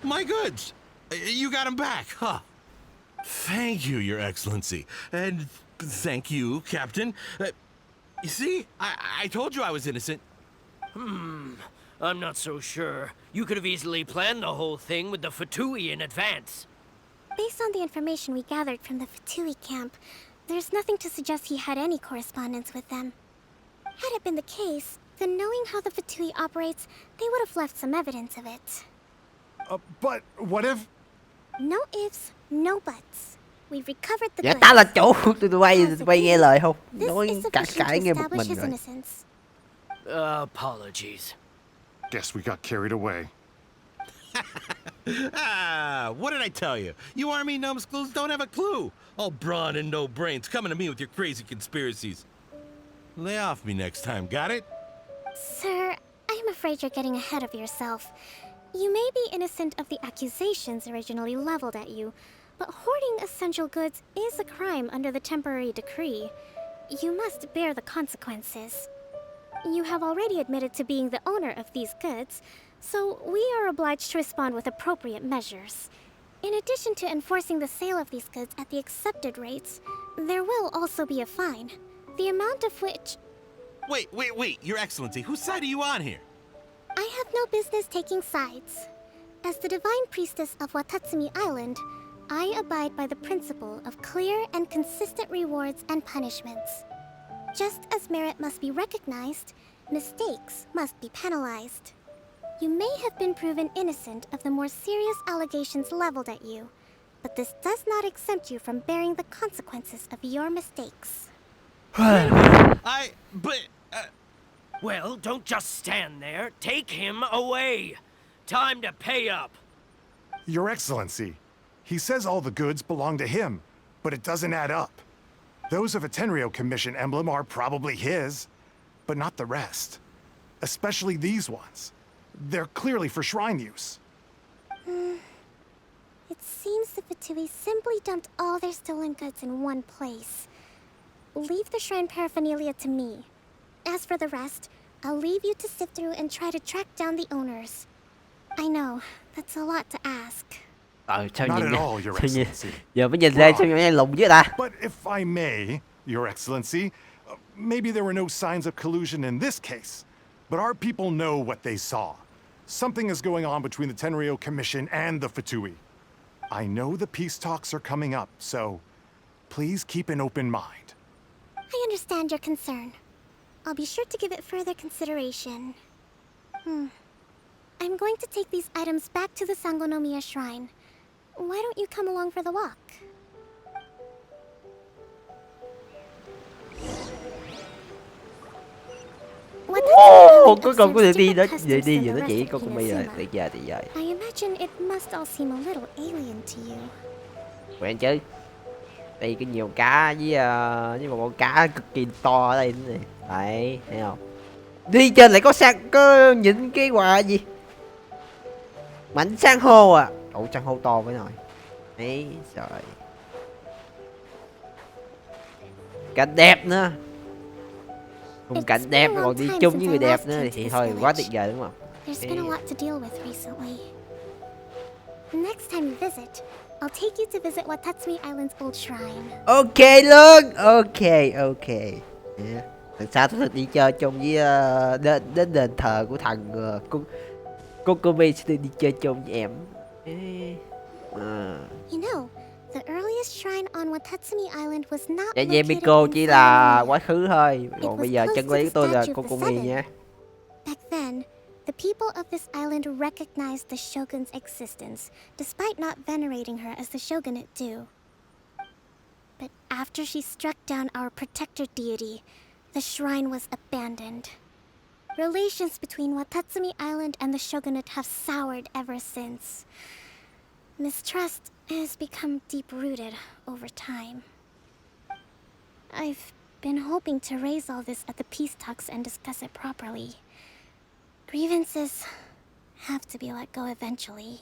Speaker 10: My goods! You got them back, huh? Thank you, Your Excellency. And thank you, Captain. You see, I told you I was innocent.
Speaker 8: I'm not so sure. You could have easily planned the whole thing with the Fatui in advance.
Speaker 5: Based on the information we gathered from the Fatui camp, there's nothing to suggest he had any correspondence with them. Had it been the case, then knowing how the Fatui operates, they would have left some evidence of it.
Speaker 9: But what if...
Speaker 5: No ifs, no buts. We recovered the
Speaker 1: Dạ
Speaker 5: goods.
Speaker 1: ta là chủ. Tôi quay nghe lời không?
Speaker 5: This
Speaker 1: Nói
Speaker 5: is
Speaker 1: cả
Speaker 5: sufficient to
Speaker 1: cãi nghe một
Speaker 5: establish
Speaker 1: mình
Speaker 5: his
Speaker 1: rồi.
Speaker 5: innocence.
Speaker 8: Apologies.
Speaker 9: Guess we got carried away.
Speaker 10: What did I tell you? You army numbskulls don't have a clue. All brawn and no brains coming to me with your crazy conspiracies. Lay off me next time, got it?
Speaker 5: Sir, I'm afraid you're getting ahead of yourself. You may be innocent of the accusations originally leveled at you, but hoarding essential goods is a crime under the temporary decree. You must bear the consequences. You have already admitted to being the owner of these goods, so we are obliged to respond with appropriate measures. In addition to enforcing the sale of these goods at the accepted rates, there will also be a fine, the amount of which...
Speaker 10: Wait, Your Excellency, whose side are you on here?
Speaker 5: I have no business taking sides. As the Divine Priestess of Watatsumi Island, I abide by the principle of clear and consistent rewards and punishments. Just as merit must be recognized, mistakes must be penalized. You may have been proven innocent of the more serious allegations leveled at you, but this does not exempt you from bearing the consequences of your mistakes.
Speaker 8: Well, don't just stand there. Take him away. Time to pay up.
Speaker 9: Your Excellency, he says all the goods belong to him, but it doesn't add up. Those of a Tenryou Commission emblem are probably his, but not the rest. especially these ones. They're clearly for shrine use.
Speaker 5: It seems the Fatui simply dumped all their stolen goods in one place. Leave the shrine paraphernalia to me. As for the rest, I'll leave you to sift through and try to track down the owners. I know, that's a lot to ask.
Speaker 1: Sao
Speaker 9: Not
Speaker 1: nhìn
Speaker 9: at all, Your
Speaker 1: sao nhìn
Speaker 9: Excellency.
Speaker 1: giờ mới nhìn ra sao nghe lùng với ta.
Speaker 9: But if I may, Your Excellency, maybe there were no signs of collusion in this case, but our people know what they saw. Something is going on between the Tenryo Commission and the Fatui. I know the peace talks are coming up, so please keep an open mind.
Speaker 5: I understand your concern. I'll be sure to give it further consideration. I'm going to take these items back to the Sangonomiya Shrine. Why don't you come along for the walk?
Speaker 1: Cuối cùng có được đi đó, đi vừa nói chỉ kokomi rồi, tuyệt vời.
Speaker 5: I imagine it must all seem a little alien to you.
Speaker 1: Quen chứ. Đây có nhiều cá với một con cá cực kỳ to ở đây nữa nè. Đấy, thấy không? Đi trên lại có những cái quà gì? Mảnh san hô à. Ủa san hô to với nồi. Đấy, trời. Cảnh đẹp nữa. Khung cảnh đẹp còn đi chung với người đẹp nữa thì thôi quá tuyệt vời đúng không?
Speaker 5: There's been a lot to deal with recently. Next time you visit, I'll take you to visit Watatsumi Island's old shrine.
Speaker 1: Ok luôn, ok. Yeah. Lần sau tôi đi chơi chung với đến đền thờ của thằng kokomi sẽ đi chơi chung với em.
Speaker 5: You know, the earliest shrine on Watatsumi Island was not
Speaker 1: Dạ
Speaker 5: located
Speaker 1: Miko
Speaker 5: in
Speaker 1: chỉ là
Speaker 5: Sangonomiya.
Speaker 1: quá khứ thôi, còn bây giờ chân lý của tôi là kokomi nha.
Speaker 5: Back then, the people of this island recognized the shogun's existence, despite not venerating her as the shogunate do. But after she struck down our protector deity, the shrine was abandoned. Relations between Watatsumi Island and the shogunate have soured ever since. Mistrust has become deep-rooted over time. I've been hoping to raise all this at the peace talks and discuss it properly. Grievances have to be let go eventually.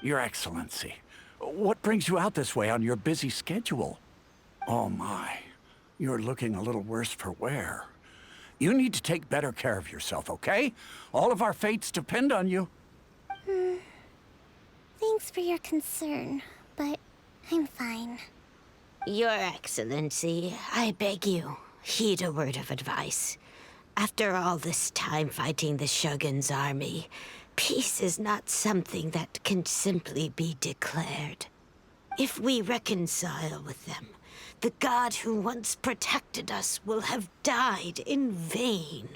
Speaker 11: Your Excellency, what brings you out this way on your busy schedule? Oh my, you're looking a little worse for wear. You need to take better care of yourself, okay? All of our fates depend on you.
Speaker 5: Thanks for your concern, but I'm fine.
Speaker 12: Your Excellency, I beg you, heed a word of advice. After all this time fighting the Shogun's army, peace is not something that can simply be declared. If we reconcile with them, the god who once protected us will have died in vain.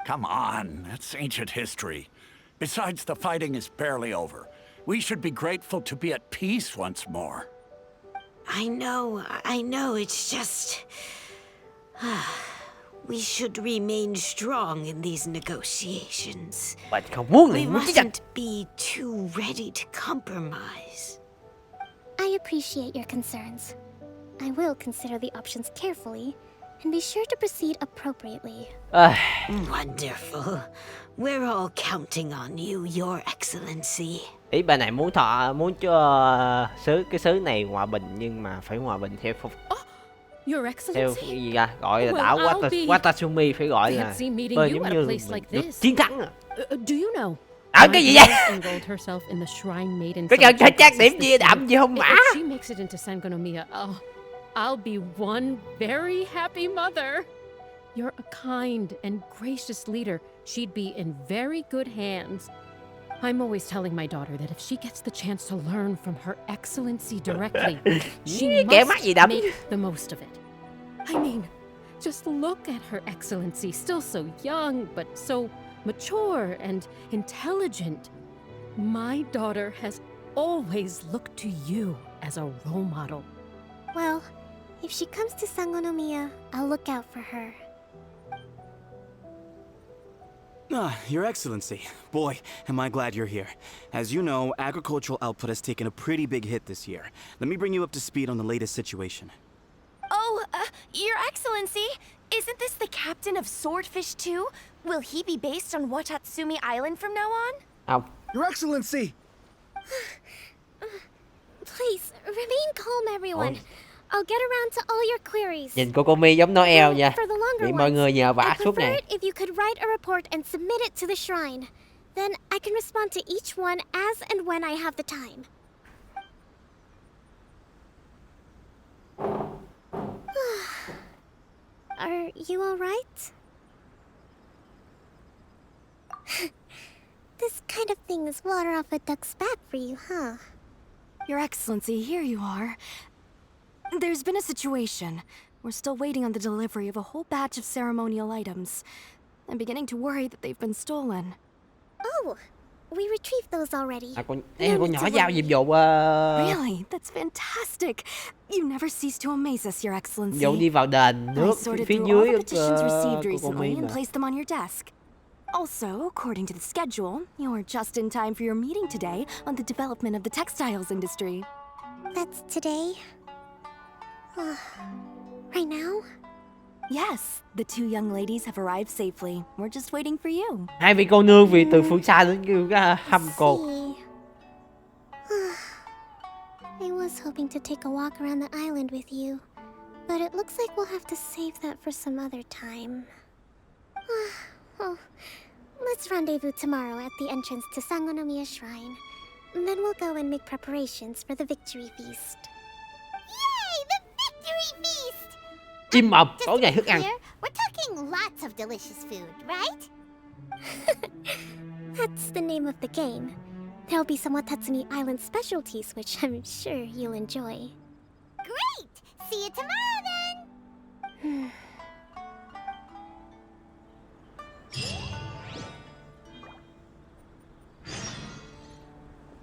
Speaker 11: Come on, that's ancient history. Besides, the fighting is barely over. We should be grateful to be at peace once more.
Speaker 12: I know, it's just... we should remain strong in these negotiations. We mustn't be too ready to compromise.
Speaker 5: I appreciate your concerns. I will consider the options carefully, and be sure to proceed appropriately.
Speaker 12: Wonderful. We're all counting on you, Your Excellency.
Speaker 1: Ý bà này muốn cho cái xứ này hòa bình nhưng mà phải hòa bình theo
Speaker 13: Your
Speaker 1: theo
Speaker 13: Excellency.
Speaker 1: cái gì ra gọi là đảo Watatsumi phải gọi là giống như được chiến thắng à.
Speaker 13: Do you know?
Speaker 1: Cái gì vậy?
Speaker 13: Enrolled herself in the shrine made in
Speaker 1: Có cần phải trang điểm gì đậm gì không mã?
Speaker 13: If she makes it into Sangonomiya, I'll be one very happy mother. You're a kind and gracious leader. She'd be in very good hands. I'm always telling my daughter that if she gets the chance to learn from Her Excellency directly, she must make the most of it. I mean, just look at Her Excellency, still so young, but so mature and intelligent. My daughter has always looked to you as a role model.
Speaker 5: Well, if she comes to Sangonomiya, I'll look out for her.
Speaker 14: Your Excellency. Boy, am I glad you're here. As you know, agricultural output has taken a pretty big hit this year. Let me bring you up to speed on the latest situation.
Speaker 15: Oh, Your Excellency, Isn't this the captain of Swordfish too? Will he be based on Watatsumi Island from now on?
Speaker 1: Không.
Speaker 16: Your Excellency!
Speaker 5: Please, remain calm, everyone. I'll get around to all your queries.
Speaker 1: Nhìn kokomi giống Noel nha.
Speaker 5: For the longer
Speaker 1: Bị mọi người nhờ vả
Speaker 5: I'd
Speaker 1: suốt
Speaker 5: prefer
Speaker 1: này.
Speaker 5: it if you could write a report and submit it to the shrine. Then I can respond to each one as and when I have the time. Are you all right? This kind of thing is water off a duck's back for you, huh?
Speaker 15: Your Excellency, here you are. There's been a situation. We're still waiting on the delivery of a whole batch of ceremonial items. I'm beginning to worry that they've been stolen.
Speaker 5: Oh, we retrieved those already.
Speaker 1: Con nhỏ giao nhiệm vụ
Speaker 15: Really? That's fantastic. You never cease to amaze us, Your Excellency.
Speaker 1: vụ đi vào đền
Speaker 15: I
Speaker 1: nước
Speaker 15: sorted
Speaker 1: phía
Speaker 15: through all
Speaker 1: dưới
Speaker 15: the petitions received recently
Speaker 1: kokomi
Speaker 15: and
Speaker 1: mà.
Speaker 15: placed them on your desk. Also, according to the schedule, you're just in time for your meeting today on the development of the textiles industry.
Speaker 5: That's today? Right now?
Speaker 15: Yes, the two young ladies have arrived safely. We're just waiting for you.
Speaker 1: Hai vị cô nương vì từ phương xa đến kêu hâm cô.
Speaker 5: I was hoping to take a walk around the island with you, but it looks like we'll have to save that for some other time. Well, let's rendezvous tomorrow at the entrance to Sangonomiya Shrine. Then we'll go and make preparations for the victory feast.
Speaker 2: Yay! The victory feast!
Speaker 1: Chim mập tối ngày thức ăn.
Speaker 2: Here, we're talking lots of delicious food, right?
Speaker 5: That's the name of the game. There'll be some Watatsumi Island specialties, which I'm sure you'll enjoy.
Speaker 2: Great! See you tomorrow then!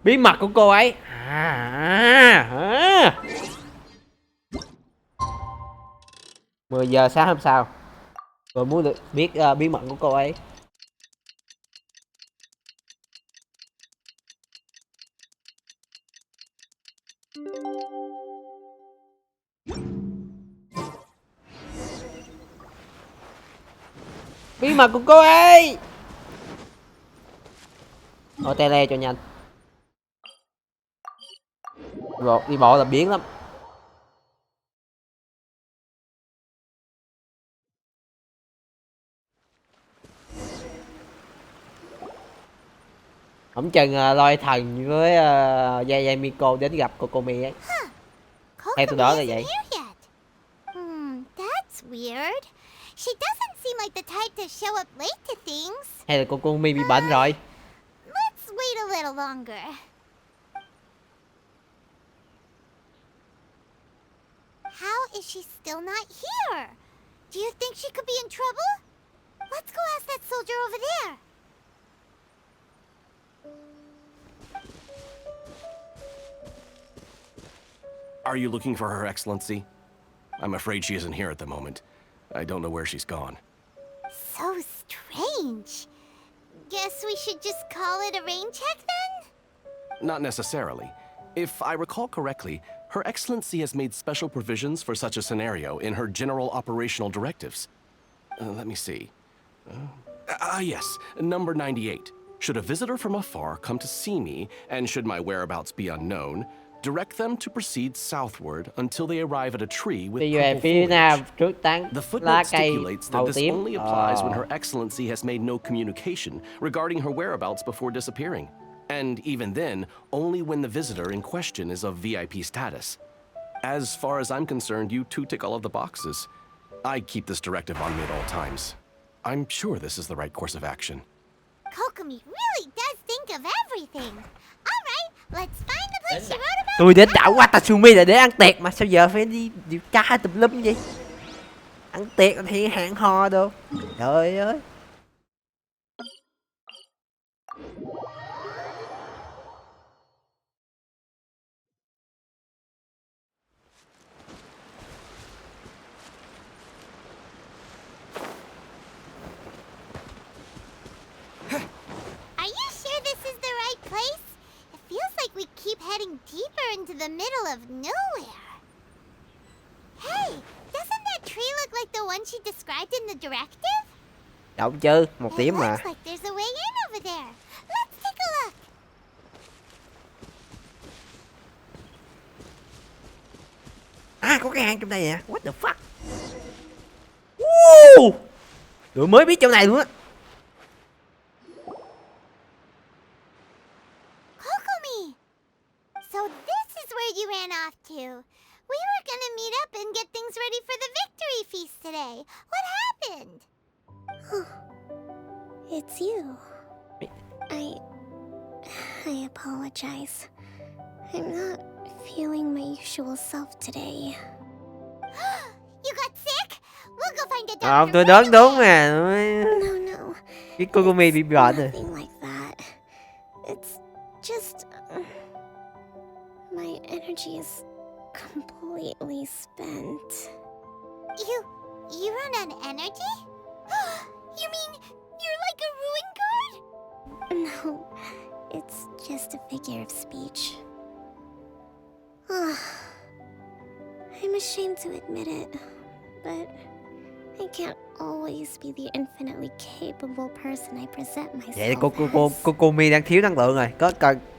Speaker 1: Bí mật của cô ấy. 10 giờ sáng hôm sau. Tôi muốn được biết bí mật của cô ấy. Bí mật của cô ấy. Thôi tele cho nhanh. Đi bộ là biến lắm. Không chừng lôi thần với Yaya Miko đến gặp kokomi ấy. Theo tôi đó là vậy.
Speaker 2: That's weird. She doesn't seem like the type to show up late to things.
Speaker 1: Hay là kokomi bị bệnh rồi.
Speaker 2: Let's wait a little longer. How is she still not here? Do you think she could be in trouble? Let's go ask that soldier over there.
Speaker 10: Are you looking for Her Excellency? I'm afraid she isn't here at the moment. I don't know where she's gone.
Speaker 2: So strange. Guess we should just call it a rain check then?
Speaker 10: Not necessarily. If I recall correctly, Her Excellency has made special provisions for such a scenario in her general operational directives. Let me see. Yes, number 98. Should a visitor from afar come to see me, and should my whereabouts be unknown, direct them to proceed southward until they arrive at a tree with purple foliage. The footnote stipulates that this only applies when Her Excellency has made no communication regarding her whereabouts before disappearing. And even then, only when the visitor in question is of VIP status. As far as I'm concerned, you two tick all of the boxes. I keep this directive on me at all times. I'm sure this is the right course of action.
Speaker 2: Kokomi really does think of everything. All right, let's find the place she wrote about.
Speaker 1: Tôi đến đảo Watatsumi là để ăn tiệc mà sao giờ phải đi điều tra tùm lum vậy? Ăn tiệc thì hẹn hò đâu. Trời ơi.
Speaker 2: Keep heading deeper into the middle of nowhere. Hey, doesn't that tree look like the one she described in the directive?
Speaker 1: Động chứ, 1
Speaker 2: It
Speaker 1: điểm mà.
Speaker 2: looks like there's a way in over there. Let's take a look.
Speaker 1: À, có cái hang trong đây nè. What the fuck? Woo! Tụi mới biết chỗ này luôn á.
Speaker 2: Kokomi! So this is where you ran off to. We were gonna meet up and get things ready for the victory feast today. What happened?
Speaker 5: It's you. I apologize. I'm not feeling my usual self today.
Speaker 2: You got sick? We'll go find a doctor.
Speaker 1: Không, tôi đoán đúng mà.
Speaker 5: No.
Speaker 1: Cái Kokomi bị bệnh rồi.
Speaker 5: Nothing like that. It's just my energy is completely spent.
Speaker 2: You run on energy? You mean you're like a ruin guard?
Speaker 5: No, it's just a figure of speech. I'm ashamed to admit it, but I can't always be the infinitely capable person I present myself
Speaker 1: Vậy
Speaker 5: as.
Speaker 1: Kokomi đang thiếu năng lượng rồi.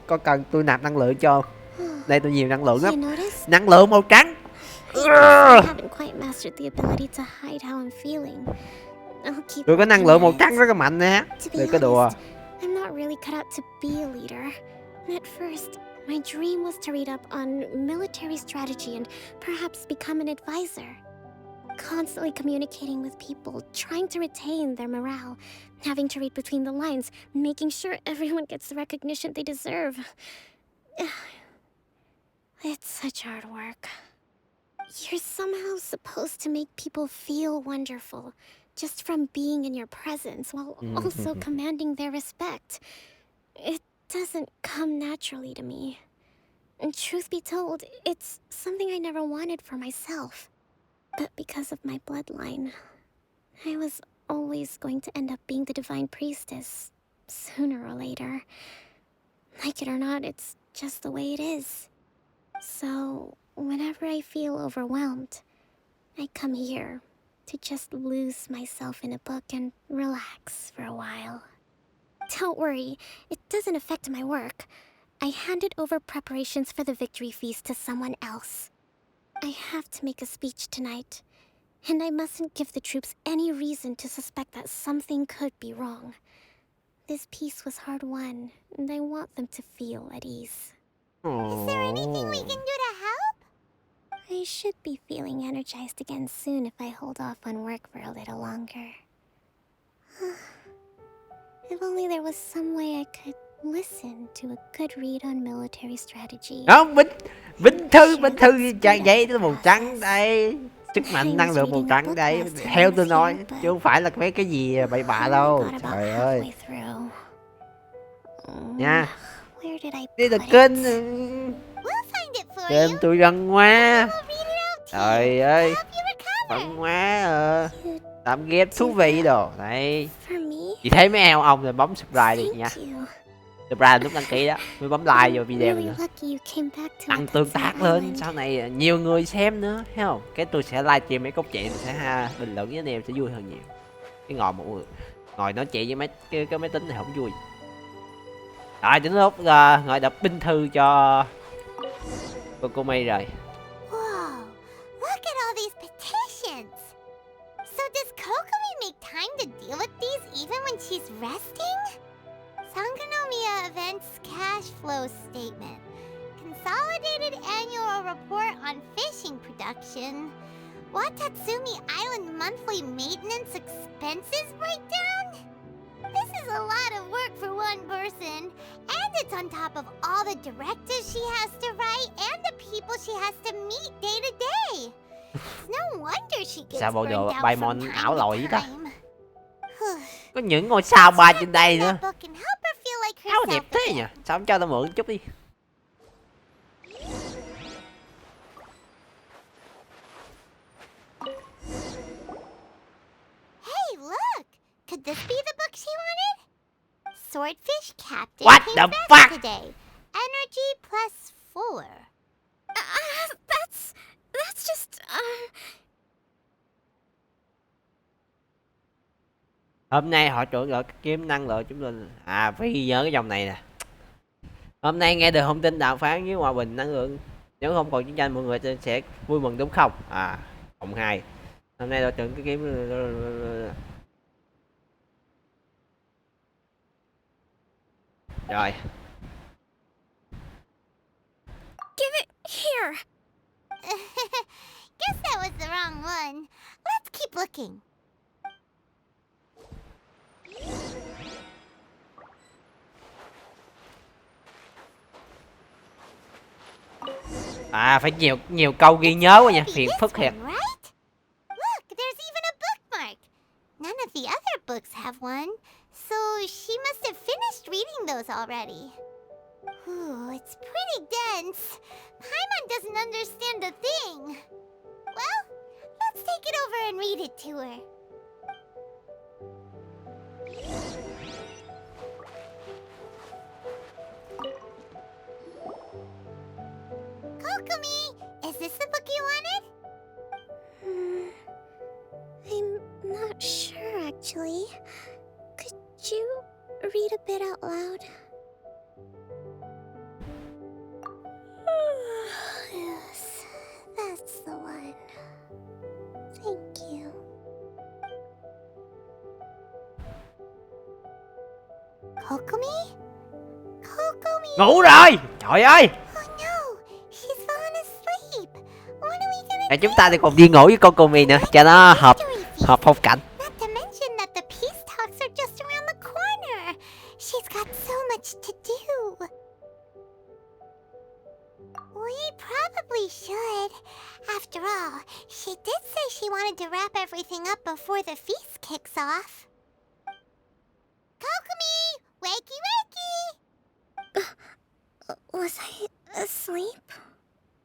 Speaker 1: Có cần tôi nạp năng lượng cho. Đây tôi nhiều năng lượng lắm. Năng lượng màu trắng.
Speaker 5: I haven't quite mastered the ability to hide how I'm feeling.
Speaker 1: Tôi có năng lượng màu trắng rất là mạnh nè. Đừng có đùa.
Speaker 5: I'm not really cut out to be a leader. At first, my dream was to read up on military strategy and perhaps become an advisor. Constantly communicating with people, trying to retain their morale, having to read between the lines, making sure everyone gets the recognition they deserve. It's such hard work. You're somehow supposed to make people feel wonderful just from being in your presence while also commanding their respect. It doesn't come naturally to me. And truth be told, it's something I never wanted for myself. But because of my bloodline, I was always going to end up being the divine priestess, sooner or later. Like it or not, it's just the way it is. So, whenever I feel overwhelmed, I come here to just lose myself in a book and relax for a while. Don't worry, it doesn't affect my work. I handed over preparations for the victory feast to someone else. I have to make a speech tonight, and I mustn't give the troops any reason to suspect that something could be wrong. This peace was hard-won, and I want them to feel at ease.
Speaker 2: Is there anything we can do to help?
Speaker 5: I should be feeling energized again soon if I hold off on work for a little longer. If only there was some way I could listen to a good read on military strategy.
Speaker 1: Không, Bình thư vậy nó màu trắng đây. Sức mạnh năng lượng màu trắng đây. Theo tôi nói, chứ không phải là mấy cái gì bậy bạ đâu. Trời ơi. Nha. Đây là kênh. Kênh tôi Văn Hoa. Trời ơi. Văn Hoa tạm ghép thú vị đồ. Đây. Chị thấy mấy eo ông rồi bấm subscribe đi nha. Subscribe lúc đăng ký đó, mới bấm like vào video này nữa. Tăng tương tác lên, sau này nhiều người xem nữa, thấy không? Cái tôi sẽ livestream mấy câu chuyện, sẽ bình luận với anh em sẽ vui hơn nhiều. Cái ngồi nói chuyện với cái máy tính này không vui. Rồi đến lúc ngồi đọc binh thư cho Kokomi rồi.
Speaker 2: Whoa, look at all these petitions. So does Kokomi make time to deal with these even when she's resting? Sangonomiya Events Cash Flow Statement. Consolidated Annual Report on Fishing Production. Watatsumi Island Monthly Maintenance Expenses Breakdown? This is a lot of work for one person. And it's on top of all the directives she has to write and the people she has to meet day to day. It's no wonder she gets
Speaker 1: Sao bộ
Speaker 2: burned
Speaker 1: đồ
Speaker 2: out
Speaker 1: bay
Speaker 2: from
Speaker 1: mon
Speaker 2: time
Speaker 1: ảo
Speaker 2: to
Speaker 1: lòi vậy ta?
Speaker 2: time.
Speaker 1: Có những ngôi sao bay trên đây nữa.
Speaker 2: That book can help her feel like
Speaker 1: Áo
Speaker 2: herself
Speaker 1: đẹp thế nhỉ? Sao không cho tao mượn chút đi?
Speaker 2: Hey, look! Could this be the book she wanted? Swordfish Captain
Speaker 1: What
Speaker 2: came
Speaker 1: the
Speaker 2: back
Speaker 1: fuck?
Speaker 2: today. Energy +4.
Speaker 15: That's just,
Speaker 1: Hôm nay họ trưởng ở kiếm năng lượng chúng mình. À, phải nhớ cái dòng này nè. Hôm nay nghe được thông tin đàm phán với hòa bình năng lượng. Nếu không còn chiến tranh mọi người sẽ vui mừng đúng không? À, cộng 2. Hôm nay đội trưởng cái kiếm. Rồi.
Speaker 5: Give it here.
Speaker 2: Guess that was the wrong one. Let's keep looking.
Speaker 1: À, phải nhiều câu ghi nhớ quá nha, phiền phức thiệt.
Speaker 2: Right? Look, there's even a bookmark. None of the other books have one, so she must have finished reading those already. Ooh, it's pretty dense. Paimon doesn't understand a thing. Well, let's take it over and read it to her. Kokomi, is this the book you wanted?
Speaker 5: I'm not sure, actually. Could you read a bit out loud?
Speaker 2: Yes, that's the one. Thank you. Kokomi? Kokomi!
Speaker 1: Ngủ rồi! Trời ơi!
Speaker 2: Oh no, she's fallen asleep. What are we gonna
Speaker 1: Và chúng ta thì còn đi ngủ với con Kokomi nữa cho nó hợp phong cảnh.
Speaker 2: Not to mention that the peace talks are just around the corner. She's got so much to do. We probably should. After all, she did say she wanted to wrap everything up before the feast kicks off. Kokomi! Wakey wakey!
Speaker 5: Was I asleep?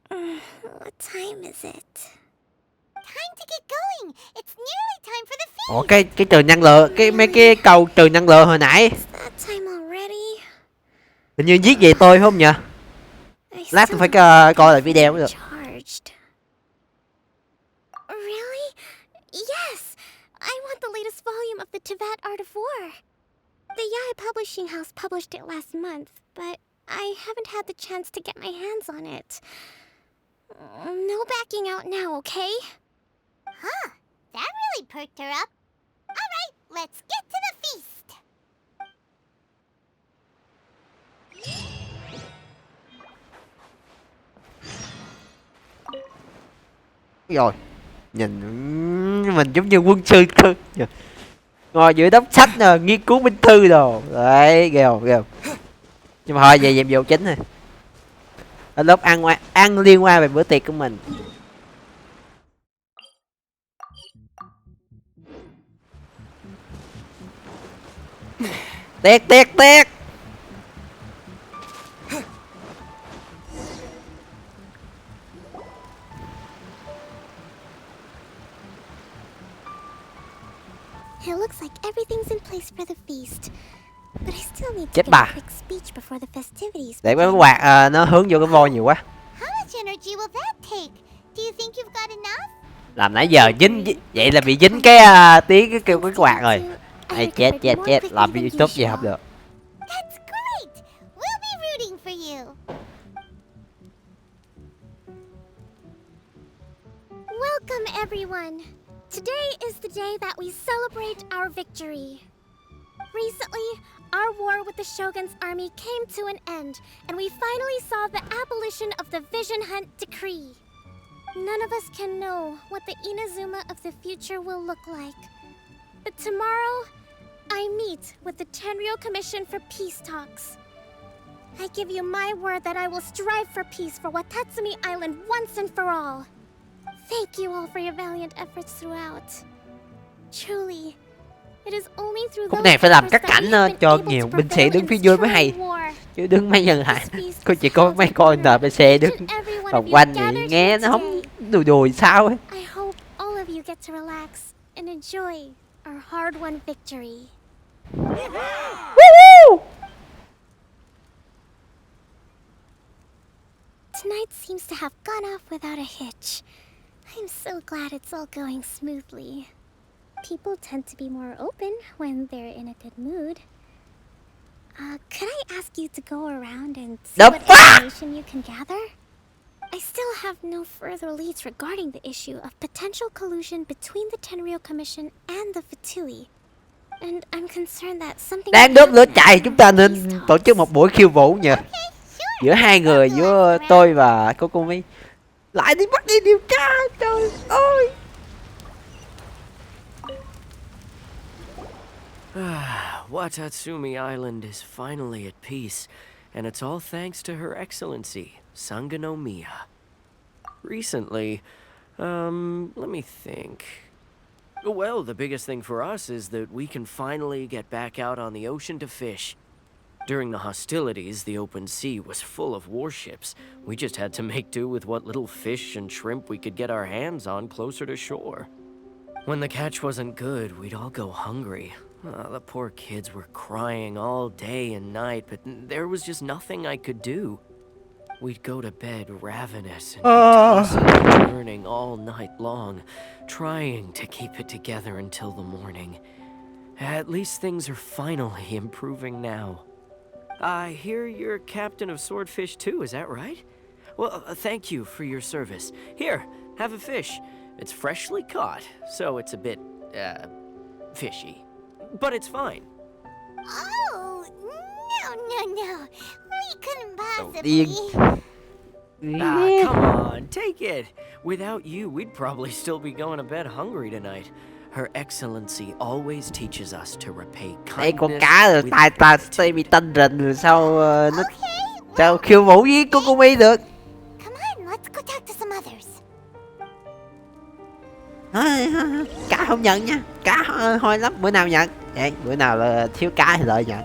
Speaker 5: What time is it?
Speaker 2: Time to get going. It's nearly time for the feast.
Speaker 1: Ủa cái trừ năng lượng, mấy cái câu trừ năng lượng hồi nãy.
Speaker 5: That time already?
Speaker 1: Hình như viết về tôi phải không nhỉ? Lát tôi phải coi lại video mới được.
Speaker 5: Really? Yes! I want the latest volume of the Teyvat Art of War. The Nháy publishing house published it last month, but I haven't had the chance to get my hands on it. No backing out now, okay?
Speaker 2: Huh, that really perked her up. Alright, let's get to the feast.
Speaker 1: Rồi, nhìn mình giống như quân sư thôi. Ngồi giữa đống sách nè, nghiên cứu binh thư đồ. Đấy, ghê ghê. Nhưng mà thôi về nhiệm vụ chính thôi. Ở lớp ăn liên quan về bữa tiệc của mình. Tiệc.
Speaker 5: It looks like everything's in place for the feast. But I still need to
Speaker 1: Chết
Speaker 5: give
Speaker 1: bà.
Speaker 5: a quick speech before the festivities.
Speaker 1: Để cái quạt nó hướng vô cái voi nhiều quá.
Speaker 2: How much energy will that take? Do you think you've got enough?
Speaker 1: Làm nãy giờ dính vậy là bị dính cái tiếng cái kêu cái quạt rồi. Ai chết làm YouTube gì không được.
Speaker 2: That's great. We'll be rooting for you.
Speaker 5: Welcome, everyone. Today is the day that we celebrate our victory. Recently, our war with the Shogun's army came to an end, and we finally saw the abolition of the Vision Hunt Decree. None of us can know what the Inazuma of the future will look like. But tomorrow, I meet with the Tenryou Commission for peace talks. I give you my word that I will strive for peace for Watatsumi Island once and for all. Thank you all for your valiant efforts throughout. Truly, it is only through
Speaker 1: Khúc
Speaker 5: those
Speaker 1: này phải làm
Speaker 5: efforts
Speaker 1: cắt
Speaker 5: that
Speaker 1: cảnh
Speaker 5: we have been
Speaker 1: cho
Speaker 5: able
Speaker 1: nhiều
Speaker 5: to
Speaker 1: binh sĩ
Speaker 5: prevail
Speaker 1: đứng
Speaker 5: in
Speaker 1: phía
Speaker 5: this
Speaker 1: dưới mới hay.
Speaker 5: truly war.
Speaker 1: Chứ đứng mấy nhân lại cô chỉ có mấy con NPC đứng vòng quanh thì nghe nó không đùi sao ấy.
Speaker 5: I hope all of you get to relax and enjoy our hard-won victory. Tonight seems to have gone off without a hitch. I'm so glad it's all going smoothly. people tend to be more open when they're in a good mood. Could I ask you to go around and see
Speaker 1: The
Speaker 5: what
Speaker 1: fuck?
Speaker 5: information you can gather? I still have no further leads regarding the issue of potential collusion between the Tenryou Commission and the Fatui. And I'm concerned that something
Speaker 1: Đang đốt lửa chạy, chúng ta nên tổ chức một buổi khiêu vũ nhỉ? Giữa hai người, giữa tôi và kokomi. Lại đi bắt đi điều tra, trời ơi.
Speaker 8: Watatsumi Island is finally at peace, and it's all thanks to Her Excellency, Sangonomiya. Recently, let me think. Well, the biggest thing for us is that we can finally get back out on the ocean to fish. During the hostilities, the open sea was full of warships. We just had to make do with what little fish and shrimp we could get our hands on closer to shore. When the catch wasn't good, we'd all go hungry. The poor kids were crying all day and night, but there was just nothing I could do. We'd go to bed ravenous and tossing and turning all night long, trying to keep it together until the morning. At least things are finally improving now. I hear you're captain of Swordfish too, is that right? Well, thank you for your service. Here, have a fish. It's freshly caught, so it's a bit, fishy. But it's fine.
Speaker 2: Oh, no. We couldn't possibly.
Speaker 8: Come on, take it. Without you, we'd probably still be going to bed hungry tonight. Her Excellency always teaches us to repay kindness.
Speaker 1: Đây con cá rồi, tay bị tanh rình rồi sao nó sao khiêu vũ với kokomi được?
Speaker 2: Come on, let's go talk to some others.
Speaker 1: Cá không nhận nha, cá hôi lắm, bữa nào nhận. Vậy, bữa nào là thiếu cá thì đợi nhận.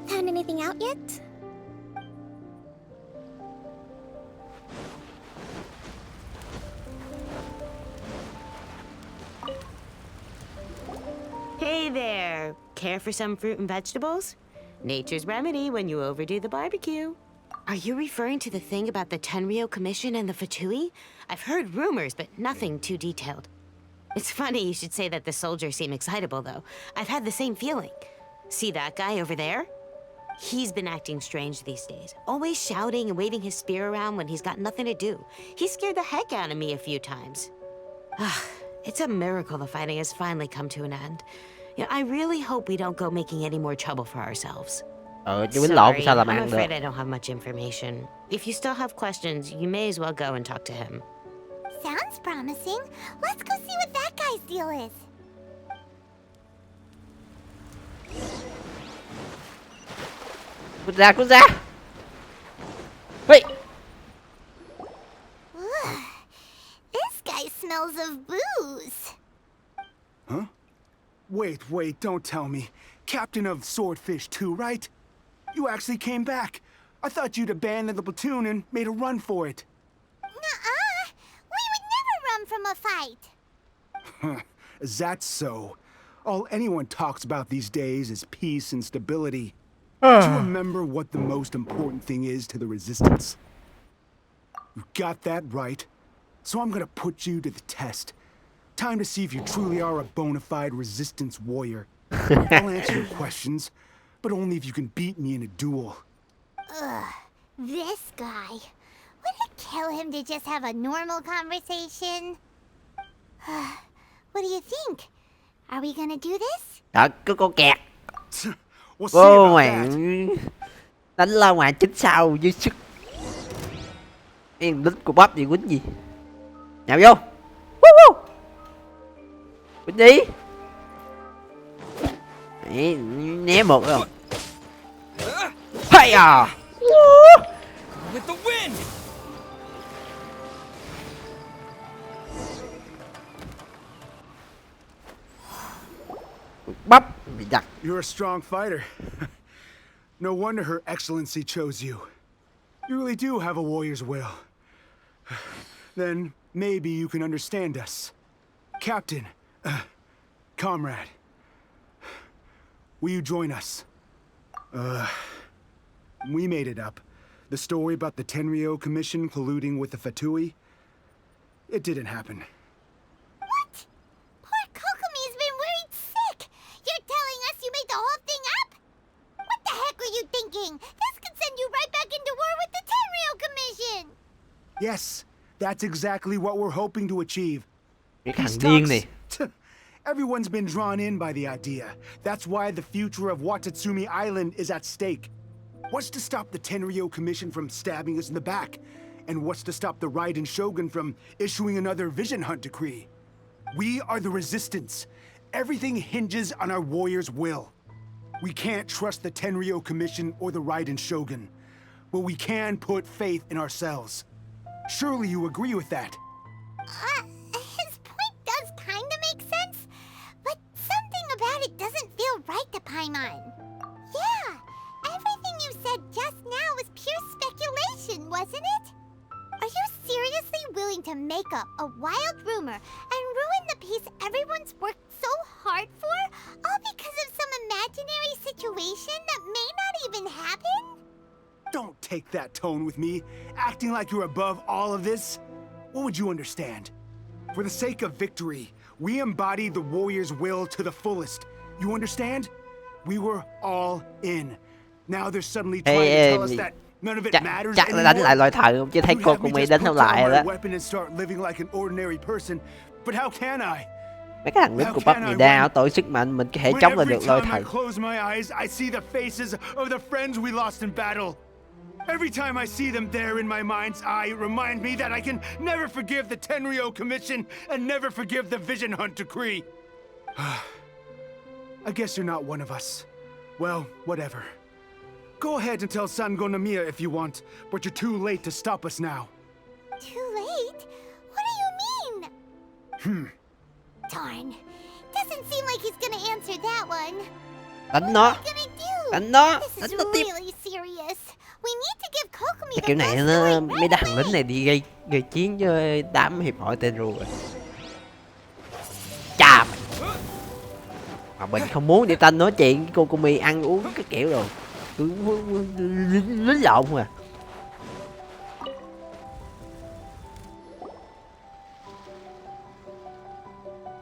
Speaker 5: Found anything out yet?
Speaker 12: Hey there! Care for some fruit and vegetables? Nature's remedy when you overdo the barbecue. Are you referring to the thing about the Tenryou Commission and the Fatui? I've heard rumors, but nothing too detailed. It's funny you should say that the soldiers seem excitable, though. I've had the same feeling. See that guy over there? He's been acting strange these days, always shouting and waving his spear around when he's got nothing to do. He scared the heck out of me a few times. It's a miracle the fighting has finally come to an end. Yeah, I really hope we don't go making any more trouble for ourselves.
Speaker 1: Chứ bánh lộn sao làm
Speaker 12: I'm
Speaker 1: ăn được?
Speaker 12: afraid I don't have much information. If you still have questions, you may as well go and talk to him.
Speaker 2: Sounds promising. Let's go see what that guy's deal is.
Speaker 1: Cút ra. Wait.
Speaker 2: This guy smells of booze.
Speaker 16: Huh? Wait, don't tell me. Captain of Swordfish 2, right? You actually came back. I thought you'd abandoned the platoon and made a run for it.
Speaker 2: Nuh-uh. We would never run from a fight.
Speaker 16: Is that so? All anyone talks about these days is peace and stability. Do you remember what the most important thing is to the Resistance? You got that right. So I'm gonna put you to the test. Time to see if you truly are a bona fide Resistance warrior. I'll answer your questions, but only if you can beat me in a duel.
Speaker 2: This guy. Would it kill him to just have a normal conversation? What do you think? Are we gonna do this?
Speaker 1: Đó, cứ con kẹt.
Speaker 16: We'll see
Speaker 1: Ô
Speaker 16: about
Speaker 1: mày
Speaker 16: that.
Speaker 1: đánh la ngoài chính sau với sức. Em lính của bắp gì quýnh gì? Nhào vô. Quýnh đi. Đấy, né một rồi. Hay à.
Speaker 8: With the wind.
Speaker 1: Bắp bị giật.
Speaker 16: You're a strong fighter. No wonder Her Excellency chose you. You really do have a warrior's will. Then maybe you can understand us. Captain, comrade, will you join us? We made it up. The story about the Tenryo Commission colluding with the Fatui? It didn't happen.
Speaker 2: What? Poor Kokomi's been worried sick. You're telling us you made the whole thing up? What the heck were you thinking? This could send you right back into war with the Tenryo Commission.
Speaker 16: Yes, that's exactly what we're hoping to achieve.
Speaker 1: Cái thằng
Speaker 16: Peace
Speaker 1: điên này.
Speaker 16: talks. Everyone's been drawn in by the idea. That's why the future of Watatsumi Island is at stake. What's to stop the Tenryo Commission from stabbing us in the back? And what's to stop the Raiden Shogun from issuing another Vision Hunt decree? We are the Resistance. Everything hinges on our warriors' will. We can't trust the Tenryo Commission or the Raiden Shogun, but we can put faith in ourselves. Surely you agree with that?
Speaker 2: His point does kinda make sense, but something about it doesn't feel right to Paimon. Yeah, everything you said just now was pure speculation, wasn't it? Are you seriously willing to make up a wild rumor and ruin the peace everyone's worked so hard for, all because of some imaginary situation that may not even happen?
Speaker 16: Don't take that tone with me, acting like you're above all of this. What would you understand? For the sake of victory, we embody the warrior's will to the fullest. You understand? We were all in. Now they're suddenly trying to tell us that none of it matters
Speaker 1: chắc là đánh lại loài thần không chứ thấy
Speaker 16: You
Speaker 1: cô
Speaker 16: have me
Speaker 1: Kokomi
Speaker 16: just
Speaker 1: đánh
Speaker 16: put
Speaker 1: không
Speaker 16: down
Speaker 1: lại
Speaker 16: my
Speaker 1: rồi đó.
Speaker 16: weapon and start living like an ordinary person, but how can I?
Speaker 1: Mấy cái thằng lính của Bắc Mỹ đa tội sức mạnh mình có thể chống lại được loài
Speaker 16: Every time I
Speaker 1: thần.
Speaker 16: close my eyes, I see the faces of the friends we lost in battle. Every time I see them there in my mind's eye, it reminds me that I can never forgive the Tenryo Commission and never forgive the Vision Hunt decree. I guess you're not one of us. Well, whatever. Go ahead and tell Sango Namiya if you want, but you're too late to stop us now.
Speaker 2: Too late? What do you mean? Darn. Doesn't seem like he's gonna answer that one.
Speaker 1: Đánh nó. Đánh nó.
Speaker 2: This
Speaker 1: Đánh
Speaker 2: is
Speaker 1: nó tiếp.
Speaker 2: really serious. We need to give Kokomi
Speaker 1: Cái
Speaker 2: the
Speaker 1: kiểu này
Speaker 2: best
Speaker 1: nó
Speaker 2: story
Speaker 1: mấy
Speaker 2: right
Speaker 1: thằng lính này đi gây chiến với đám hiệp hội tên rùa. Chà mày. Mà mình không muốn để ta nói chuyện với Kokomi ăn uống cái kiểu rồi. Cứ lính lộn mà.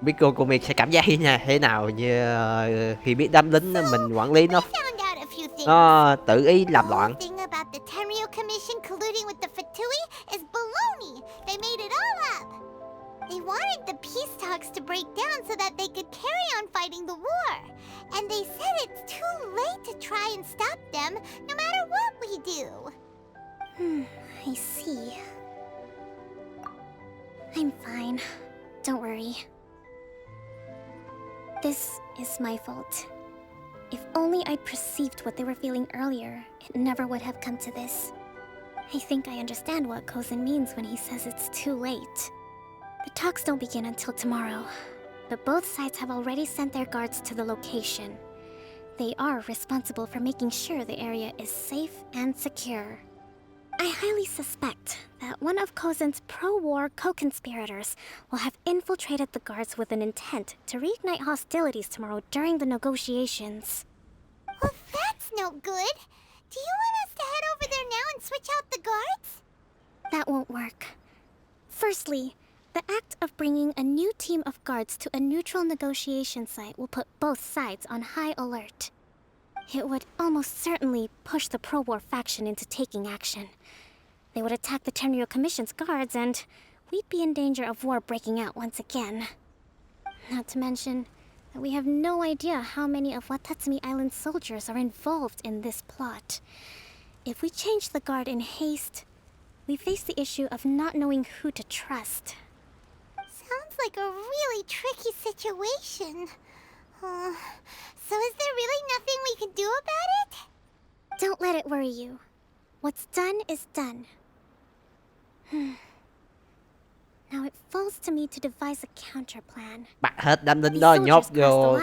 Speaker 1: Biết Kokomi sẽ cảm giác thế nào như khi biết đám lính mình quản lý nó tự ý làm loạn.
Speaker 2: The thing about the Tenryo Commission colluding with the Fatui is baloney. They made it all up. They wanted the peace talks to break down so that they could carry on fighting the war. And they said it's too late to try and stop them, no matter what we do.
Speaker 5: I see. I'm fine. Don't worry. This is my fault. If only I'd perceived what they were feeling earlier, it never would have come to this. I think I understand what Kozin means when he says it's too late. The talks don't begin until tomorrow, but both sides have already sent their guards to the location. They are responsible for making sure the area is safe and secure. I highly suspect that one of Kozin's pro-war co-conspirators will have infiltrated the guards with an intent to reignite hostilities tomorrow during the negotiations.
Speaker 2: Well, that's no good. Do you want us to head over there now and switch out the guards?
Speaker 5: That won't work. Firstly, the act of bringing a new team of guards to a neutral negotiation site will put both sides on high alert. It would almost certainly push the pro-war faction into taking action. They would attack the Tenryo Commission's guards, and we'd be in danger of war breaking out once again. Not to mention that we have no idea how many of Watatsumi Island's soldiers are involved in this plot. If we change the guard in haste, we face the issue of not knowing who to trust.
Speaker 2: Sounds like a really tricky situation. So is there really nothing we can do about it?
Speaker 5: Don't let it worry you. What's done is done. Now it falls to me to devise a counter plan.
Speaker 1: Bắt hết đám lính đó nhốt vô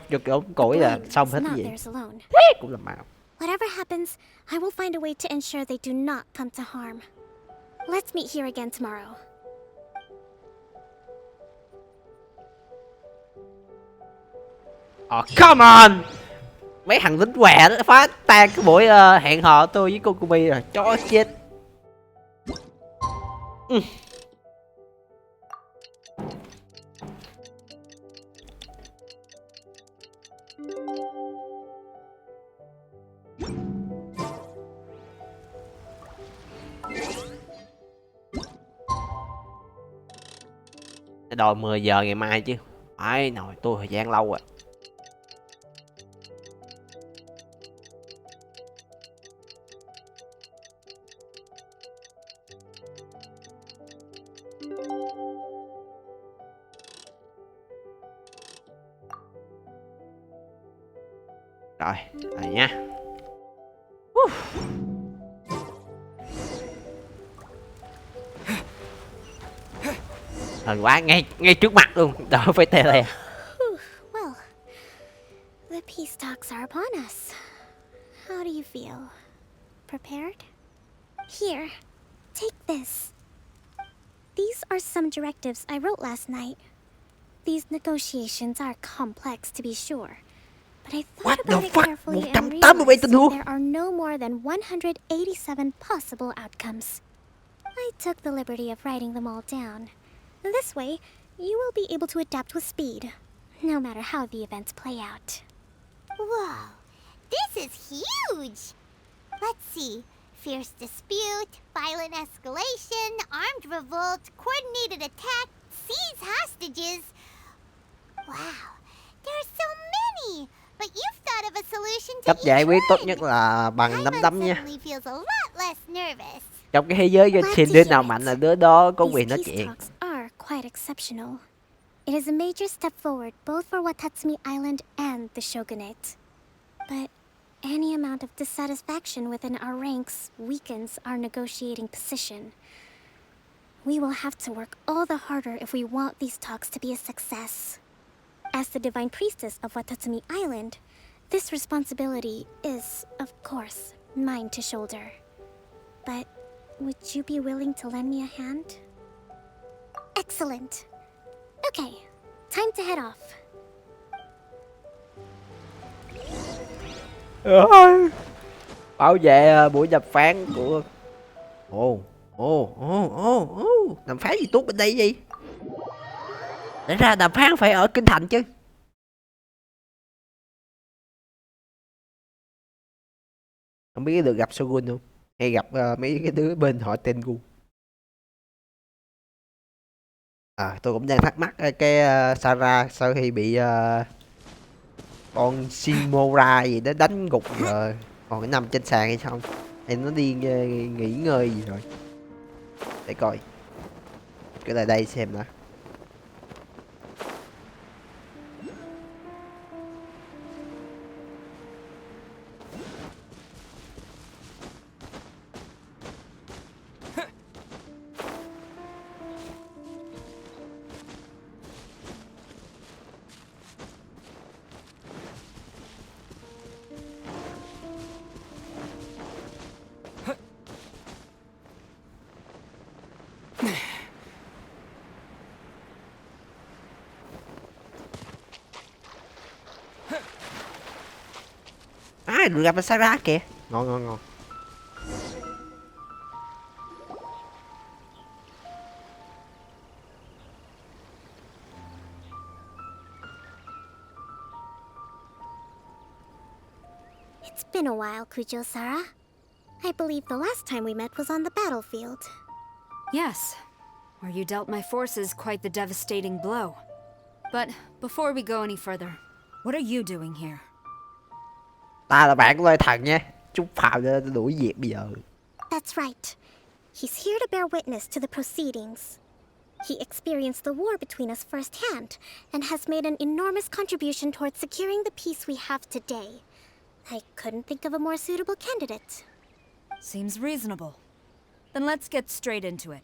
Speaker 1: cái ống củi là xong hết cái gì. Thế cũng là mạo.
Speaker 5: Whatever happens, I will find a way to ensure they do not come to harm. Let's meet here again tomorrow.
Speaker 1: Oh, come on! Mấy thằng lính què nó phá tan cái buổi hẹn hò tôi với kokomi rồi, chó chết. Đòi 10 giờ ngày mai chứ. Ai nồi tôi thời gian lâu rồi. Rồi, này nha. Thần quá, ngay trước mặt luôn, đỡ phải tele.
Speaker 5: Well, the peace talks are upon us. How do you feel? Prepared? Here, take this. These are some directives I wrote last night. These negotiations are complex to be sure, but I thought about it carefully and realized there are no more than 187 possible outcomes. I took the liberty of writing them all down. This way, you will be able to adapt with speed, no matter how the events play out.
Speaker 2: Whoa, this is huge! Let's see. Fierce dispute, violent escalation, armed revolt, coordinated attack, seize hostages. Wow, there are so many! But you've thought of a solution to
Speaker 1: Cách giải quyết tốt nhất là bằng nắm đấm nha.
Speaker 2: suddenly feels a lot less nervous.
Speaker 1: Trong cái thế giới Genshin, đứa nào mạnh là đứa đó có quyền nói chuyện.
Speaker 5: Are quite exceptional. It is a major step forward both for Watatsumi Island and the Shogunate. But any amount of dissatisfaction within our ranks weakens our negotiating position. We will have to work all the harder if we want these talks to be a success. As the Divine Priestess of Watatsumi Island, this responsibility is, of course, mine to shoulder. But would you be willing to lend me a hand? Excellent. Okay, time to head off.
Speaker 1: Bảo vệ buổi đàm phán của... Đàm phán gì tốt bên đây gì? Để ra đàm phán phải ở kinh thành chứ. Không biết được gặp Shogun không? Hay gặp mấy cái đứa bên họ tên Gu. Tôi cũng đang thắc mắc cái Sarah sau khi bị con Shimura gì đó đánh gục rồi còn cái nằm trên sàn hay không, hay nó đi nghỉ ngơi gì rồi. Để coi cái lại đây xem đã. Được gặp Sarah kìa. Ngon.
Speaker 5: It's been a while, Kujo-Sara. I believe the last time we met was on the battlefield.
Speaker 15: Yes, where you dealt my forces quite the devastating blow. But before we go any further, what are you doing here?
Speaker 1: Ta là bạn của Lôi Thần nha. Chúng phào cho đuổi việc bây giờ.
Speaker 5: That's right. He's here to bear witness to the proceedings. He experienced the war between us firsthand and has made an enormous contribution towards securing the peace we have today. I couldn't think of a more suitable candidate.
Speaker 15: Seems reasonable. Then let's get straight into it.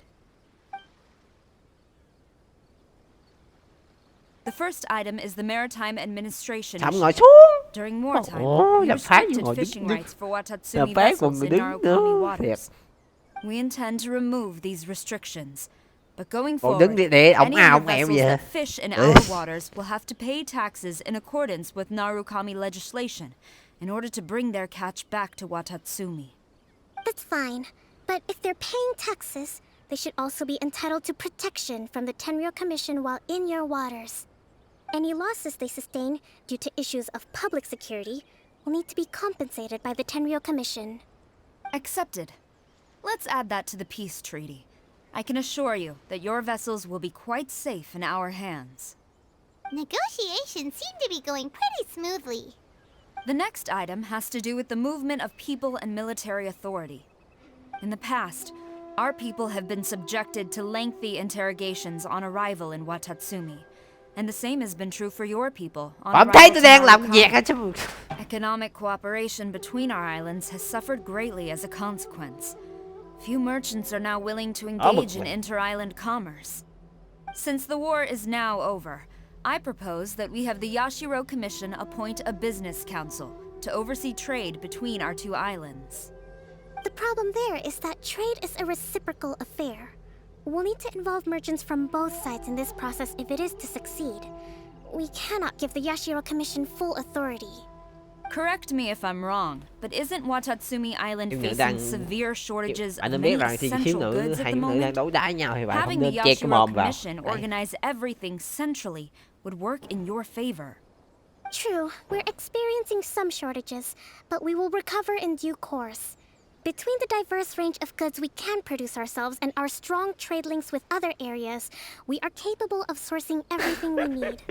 Speaker 15: The first item is the Maritime Administration.
Speaker 1: Ngồi xuống.
Speaker 15: During wartime, we restricted fishing rights for Watatsumi vessels in Narukami waters. We intend to remove these restrictions. But going forward, any of the vessels that fish in our waters will have to pay taxes in accordance with Narukami legislation,
Speaker 17: in order to bring their catch back to Watatsumi.
Speaker 5: That's fine, but if they're paying taxes, they should also be entitled to protection from the Tenryou Commission while in your waters. Any losses they sustain due to issues of public security will need to be compensated by the Tenryou Commission.
Speaker 17: Accepted. Let's add that to the peace treaty. I can assure you that your vessels will be quite safe in our hands.
Speaker 2: Negotiations seem to be going pretty smoothly.
Speaker 17: The next item has to do with the movement of people and military authority. In the past, our people have been subjected to lengthy interrogations on arrival in Watatsumi, and the same has been true for your people on arrival to Narukami. Economic cooperation between our islands has suffered greatly as a consequence. Few merchants are now willing to engage in inter-island commerce. Since the war is now over, I propose that we have the Yashiro Commission appoint a business council to oversee trade between our two islands.
Speaker 5: The problem there is that trade is a reciprocal affair. We'll need to involve merchants from both sides in this process if it is to succeed. We cannot give the Yashiro Commission full authority.
Speaker 17: Correct me if I'm wrong, but isn't Watatsumi Island facing severe shortages of many essential goods at the moment? Having the Yashiro Commission organize everything centrally would work in your favor.
Speaker 5: True, we're experiencing some shortages, but we will recover in due course. Between the diverse range of goods we can produce ourselves and our strong trade links with other areas, we are capable of sourcing everything we need.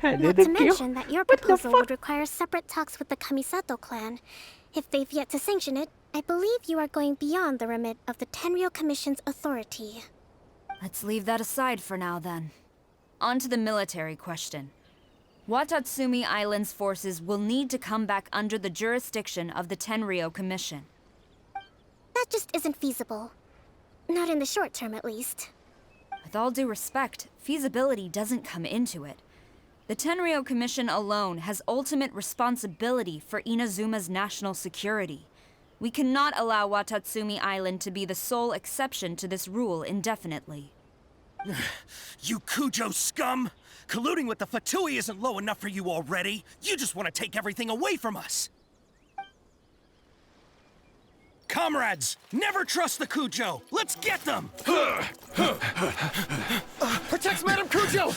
Speaker 5: Not to mention that your proposal would require separate talks with the Kamisato clan. If they've yet to sanction it, I believe you are going beyond the remit of the Tenryou Commission's authority.
Speaker 17: Let's leave that aside for now, then. On to the military question. Watatsumi Island's forces will need to come back under the jurisdiction of the Tenryou Commission.
Speaker 5: That just isn't feasible. Not in the short term, at least.
Speaker 17: With all due respect, feasibility doesn't come into it. The Tenryou Commission alone has ultimate responsibility for Inazuma's national security. We cannot allow Watatsumi Island to be the sole exception to this rule indefinitely.
Speaker 6: You Kujo scum! Colluding with the Fatui isn't low enough for you already. You just want to take everything away from us. Comrades, never trust the Kujo. Let's get them!
Speaker 8: Protect Madame Kujo!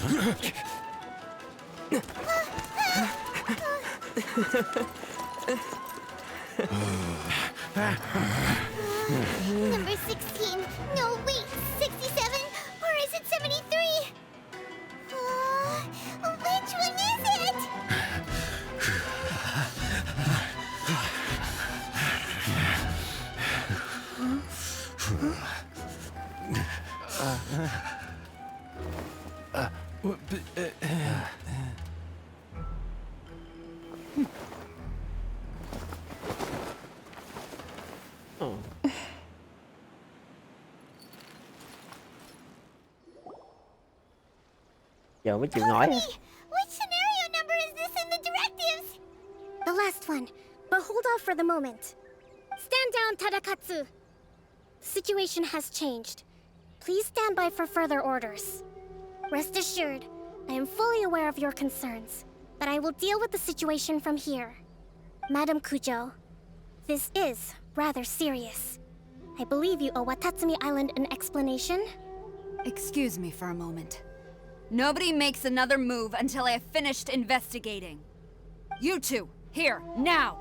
Speaker 2: Number 16. No, wait. 67? Or is it 73? Which one is it?
Speaker 1: Giờ mới chịu nói.
Speaker 2: Which scenario number is this in the directives?
Speaker 5: The last one, but hold off for the moment. Stand down, Tadakatsu. The situation has changed. Please stand by for further orders. Rest assured, I am fully aware of your concerns, but I will deal with the situation from here. Madam Kujo, this is rather serious. I believe you owe Watatsumi Island an explanation.
Speaker 17: Excuse me for a moment. Nobody makes another move until I have finished investigating. You two, here, now!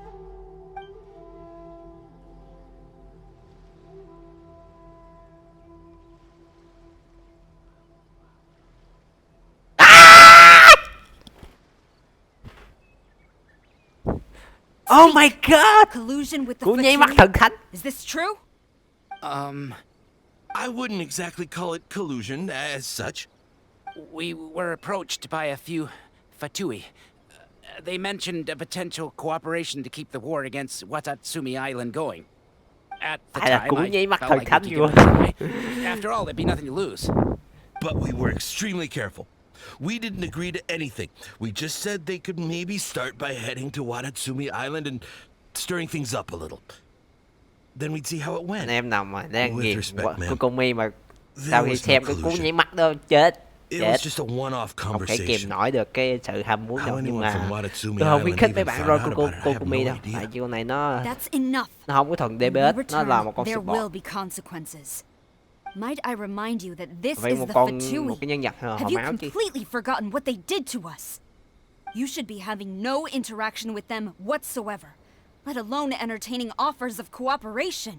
Speaker 1: Oh my god!
Speaker 17: Collusion with the
Speaker 1: Cô nháy mắt thần thánh.
Speaker 17: Is this true?
Speaker 10: I wouldn't exactly call it collusion as such.
Speaker 18: We were approached by a few Fatui. They mentioned a potential cooperation to keep the war against Watatsumi Island going. At the time, I felt like we could give it a try. After all, there'd be nothing to lose.
Speaker 6: But we were extremely careful. We didn't agree to anything. We just said they could maybe start by heading to Watatsumi Island and stirring things up a little. Then we'd see how it went.
Speaker 1: Anh em nào mà đang nghiện kokomi mà sau khi xem cái cú nháy mắt đó chết.
Speaker 6: It
Speaker 1: chết.
Speaker 6: was just a one-off
Speaker 1: Không thể kìm
Speaker 6: conversation.
Speaker 1: nổi được cái sự ham muốn
Speaker 6: How
Speaker 1: đâu, nhưng
Speaker 6: anyone from
Speaker 1: mà
Speaker 6: Watatsumi
Speaker 1: tôi không khuyến
Speaker 6: Island
Speaker 1: khích mấy
Speaker 6: even
Speaker 1: bạn
Speaker 6: found
Speaker 1: roi
Speaker 6: out about it, I have
Speaker 1: kokomi
Speaker 6: no
Speaker 1: đâu,
Speaker 6: idea.
Speaker 1: tại vì con này nó
Speaker 17: That's enough.
Speaker 1: không có thuần
Speaker 17: When we
Speaker 1: DPS, nó là
Speaker 17: return,
Speaker 1: một con
Speaker 17: there will
Speaker 1: support.
Speaker 17: be consequences. Might I remind you that this
Speaker 1: Vậy
Speaker 17: is
Speaker 1: một
Speaker 17: the
Speaker 1: con
Speaker 17: Fatui?
Speaker 1: một cái nhân vật
Speaker 17: Have
Speaker 1: hòm
Speaker 17: you
Speaker 1: áo chứ.
Speaker 17: completely forgotten what they did to us? You should be having no interaction with them whatsoever, let alone entertaining offers of cooperation.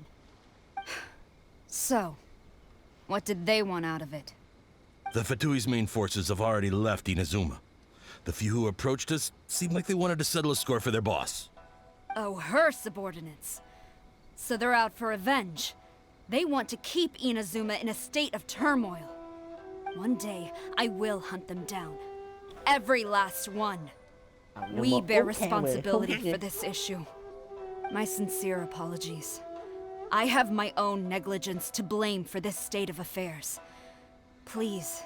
Speaker 17: So, what did they want out of it?
Speaker 6: The Fatui's main forces have already left Inazuma. The few who approached us seemed like they wanted to settle a score for their boss.
Speaker 17: Oh, her subordinates. So they're out for revenge. They want to keep Inazuma in a state of turmoil. One day, I will hunt them down. Every last one. We bear responsibility for this issue. My sincere apologies. I have my own negligence to blame for this state of affairs. Please,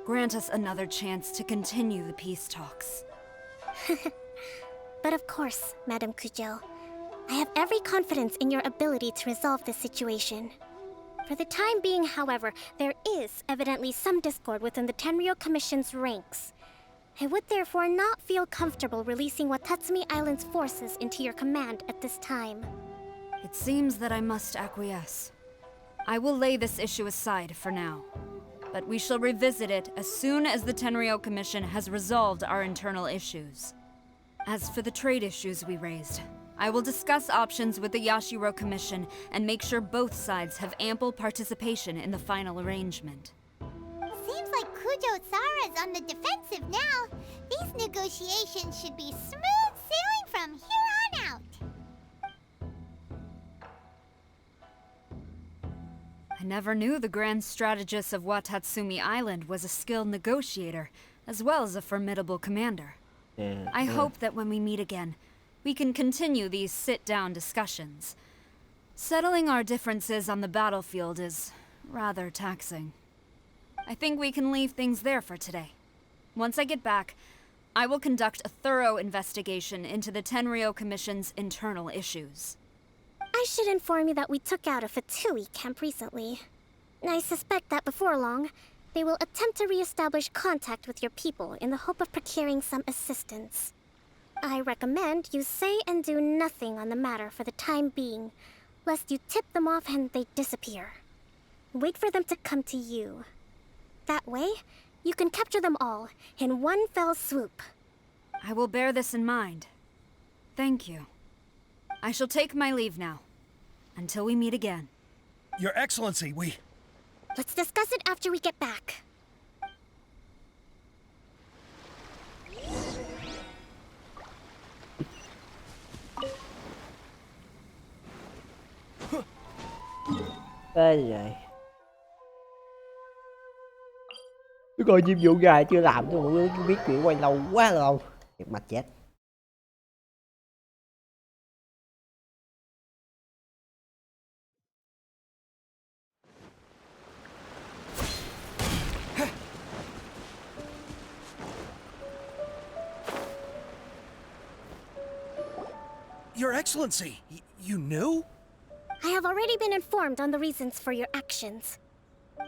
Speaker 17: grant us another chance to continue the peace talks.
Speaker 5: But of course, Madame Kujo. I have every confidence in your ability to resolve this situation. For the time being, however, there is evidently some discord within the Tenryou Commission's ranks. I would therefore not feel comfortable releasing Watatsumi Island's forces into your command at this time.
Speaker 17: It seems that I must acquiesce. I will lay this issue aside for now. But we shall revisit it as soon as the Tenryou Commission has resolved our internal issues. As for the trade issues we raised, I will discuss options with the Yashiro Commission and make sure both sides have ample participation in the final arrangement.
Speaker 2: Seems like Kujo-Sara's on the defensive now. These negotiations should be smooth sailing from here on out.
Speaker 17: I never knew the grand strategist of Watatsumi Island was a skilled negotiator, as well as a formidable commander. I hope that when we meet again, we can continue these sit-down discussions. Settling our differences on the battlefield is rather taxing. I think we can leave things there for today. Once I get back, I will conduct a thorough investigation into the Tenryou Commission's internal issues.
Speaker 5: I should inform you that we took out a Fatui camp recently. I suspect that before long, they will attempt to re-establish contact with your people in the hope of procuring some assistance. I recommend you say and do nothing on the matter for the time being, lest you tip them off and they disappear. Wait for them to come to you. That way, you can capture them all in one fell swoop.
Speaker 17: I will bear this in mind. Thank you. I shall take my leave now. Until we meet again.
Speaker 6: Your Excellency, we...
Speaker 5: Let's discuss it after we get back.
Speaker 1: Ê rồi. Tôi coi nhiệm vụ gà chưa làm tôi không biết chuyện quay lâu quá lâu. Thiệt mặt chết.
Speaker 6: Your Excellency, you knew?
Speaker 5: I have already been informed on the reasons for your actions.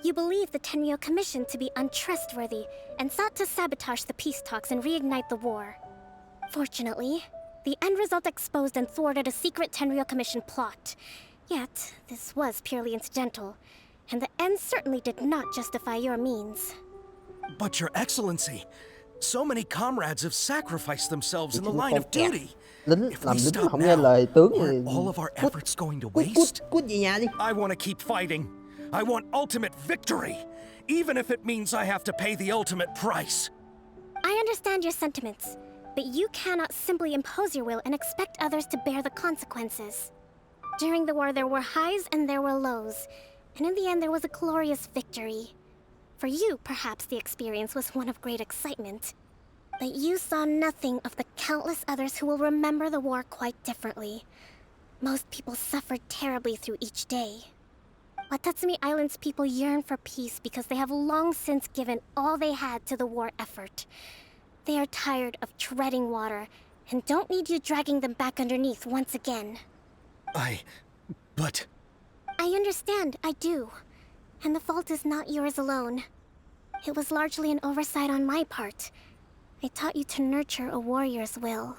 Speaker 5: You believe the Tenryou Commission to be untrustworthy and sought to sabotage the peace talks and reignite the war. Fortunately, the end result exposed and thwarted a secret Tenryou Commission plot. Yet, this was purely incidental, and the end certainly did not justify your means.
Speaker 6: But Your Excellency, so many comrades have sacrificed themselves in the line of duty.
Speaker 1: Lính làm lính không nghe lời tướng thì
Speaker 6: all of our efforts going to waste?
Speaker 1: Cút về nhà đi.
Speaker 6: I want to keep fighting. I want ultimate victory, even if it means I have to pay the ultimate price.
Speaker 5: I understand your sentiments, but you cannot simply impose your will and expect others to bear the consequences. During the war, there were highs and there were lows, and in the end, there was a glorious victory. For you, perhaps the experience was one of great excitement. But you saw nothing of the countless others who will remember the war quite differently. Most people suffered terribly through each day. Watatsumi Island's people yearn for peace because they have long since given all they had to the war effort. They are tired of treading water and don't need you dragging them back underneath once again.
Speaker 6: But...
Speaker 5: I understand, I do. And the fault is not yours alone. It was largely an oversight on my part. I taught you to nurture a warrior's will,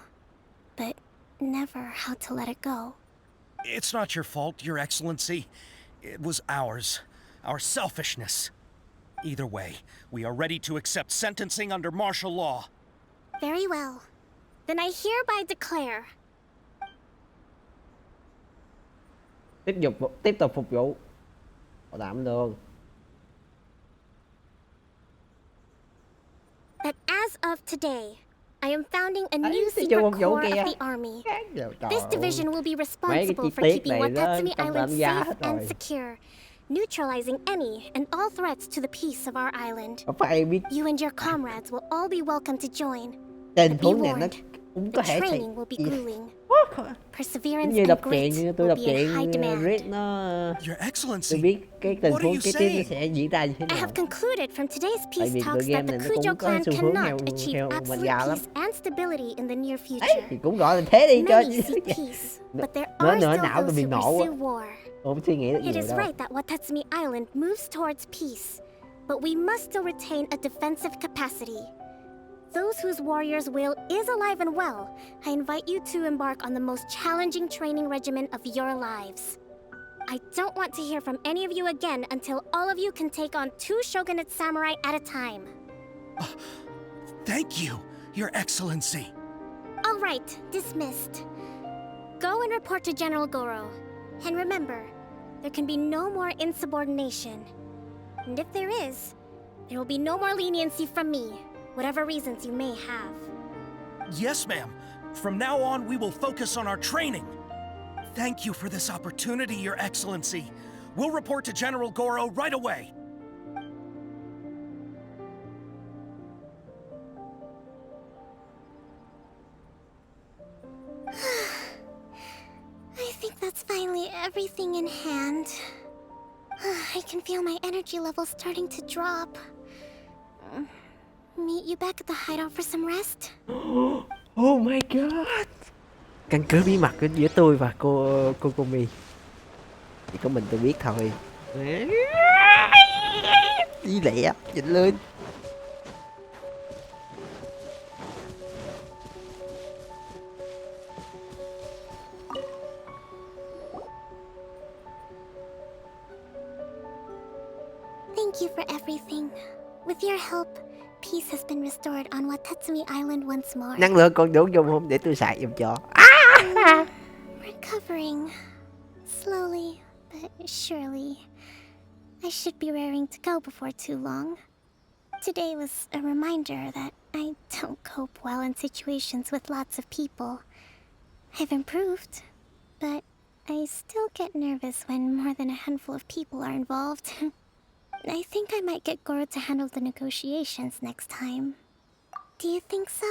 Speaker 5: but never how to let it go.
Speaker 19: It's not your fault, Your Excellency. It was ours. Our selfishness. Either way, we are ready to accept sentencing under martial law.
Speaker 5: Very well. Then I hereby declare.
Speaker 1: Tiếp tục phục vụ. Bảo đảm luôn.
Speaker 5: That as of today, I am founding a new secret corps of the army. This division will be responsible for keeping Watatsumi Island safe and secure, neutralizing any and all threats to the peace of our island. You and your comrades will all be welcome to join. But be warned, the training will be grueling. Perseverance and grit will be in high demand.
Speaker 19: Your Excellency,
Speaker 1: tôi biết cái tình
Speaker 19: what are
Speaker 1: huống
Speaker 19: you
Speaker 1: kế tiếp nó
Speaker 19: saying?
Speaker 1: sẽ diễn ra như thế
Speaker 5: I
Speaker 1: nào.
Speaker 5: have concluded from today's
Speaker 1: Tại
Speaker 5: peace
Speaker 1: vì
Speaker 5: talks
Speaker 1: tựa
Speaker 5: that
Speaker 1: game
Speaker 5: the
Speaker 1: này nó cũng
Speaker 5: Kujo
Speaker 1: có
Speaker 5: clan
Speaker 1: xu hướng
Speaker 5: cannot
Speaker 1: theo
Speaker 5: achieve
Speaker 1: mình
Speaker 5: absolute
Speaker 1: già lắm.
Speaker 5: peace and stability in the near future.
Speaker 1: Thì cũng gọi là thế đi cho.
Speaker 5: Many seek peace, but there
Speaker 1: Nữa
Speaker 5: are
Speaker 1: nữa
Speaker 5: still
Speaker 1: não tôi
Speaker 5: those
Speaker 1: bị
Speaker 5: who
Speaker 1: nổ
Speaker 5: pursue
Speaker 1: á.
Speaker 5: war.
Speaker 1: Tôi không suy nghĩ được
Speaker 5: It
Speaker 1: nhiều
Speaker 5: is
Speaker 1: đâu.
Speaker 5: right that Watatsumi Island moves towards peace, but we must still retain a defensive capacity. Those whose warrior's will is alive and well, I invite you to embark on the most challenging training regimen of your lives. I don't want to hear from any of you again until all of you can take on 2 shogunate samurai at a time.
Speaker 19: Thank you, Your Excellency.
Speaker 5: All right, dismissed. Go and report to General Goro. And remember, there can be no more insubordination. And if there is, there will be no more leniency from me, whatever reasons you may have.
Speaker 19: Yes, ma'am. From now on, we will focus on our training. Thank you for this opportunity, Your Excellency. We'll report to General Goro right away.
Speaker 5: I think that's finally everything in hand. I can feel my energy levels starting to drop. Meet you back at the hideout for some rest?
Speaker 1: Oh my god. Căn cứ bí mật giữa tôi và cô kokomi. Chỉ có mình tôi biết thôi. Đi lẹ, nhìn lên.
Speaker 5: Thank you for everything. With your help, peace has been restored on Watatsumi Island once more.
Speaker 1: Năng lượng còn đủ dùng không để tôi xài giùm cho.
Speaker 5: Recovering. Slowly, but surely. I should be raring to go before too long. Today was a reminder that I don't cope well in situations with lots of people. I've improved, but I still get nervous when more than a handful of people are involved. I think I might get Goro to handle the negotiations next time. Do you think so?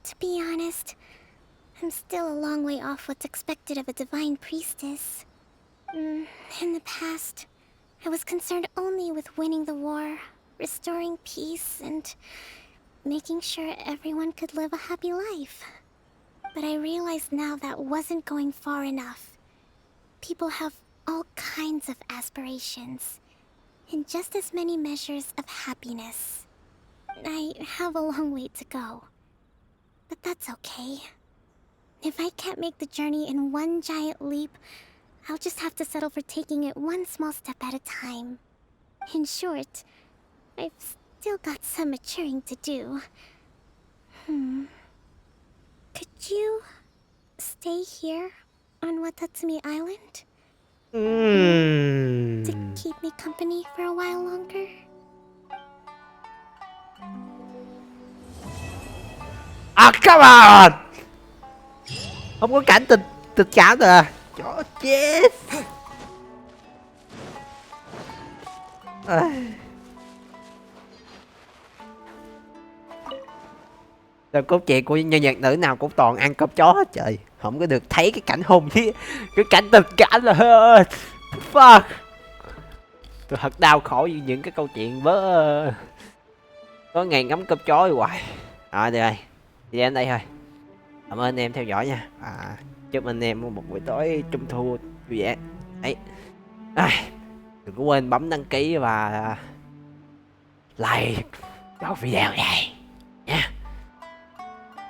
Speaker 5: To be honest, I'm still a long way off what's expected of a divine priestess. In the past, I was concerned only with winning the war, restoring peace, and making sure everyone could live a happy life. But I realize now that wasn't going far enough. People have all kinds of aspirations, and just as many measures of happiness. I have a long way to go, but that's okay. If I can't make the journey in one giant leap, I'll just have to settle for taking it one small step at a time. In short, I've still got some maturing to do. Could you stay here on Watatsumi Island? To keep me company for a while longer?
Speaker 1: Come on. Không có cảnh tình cảm rồi à. Chó chết. Rồi cốt truyện của nhân vật nữ nào cũng toàn ăn cơm chó hết trời. Không có được thấy cái cảnh hùng chứ. Cái cảnh tình cảm là fuck. Tôi thật đau khổ vì những cái câu chuyện vớ có ngày ngắm cơm chó hoài. Được rồi. Thì đến đây thôi. Cảm ơn anh em theo dõi nha. Chúc anh em một buổi tối trung thu vui vẻ. Đấy. đừng có quên bấm đăng ký và like cho video này nha.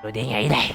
Speaker 1: Tôi đi nghỉ đây.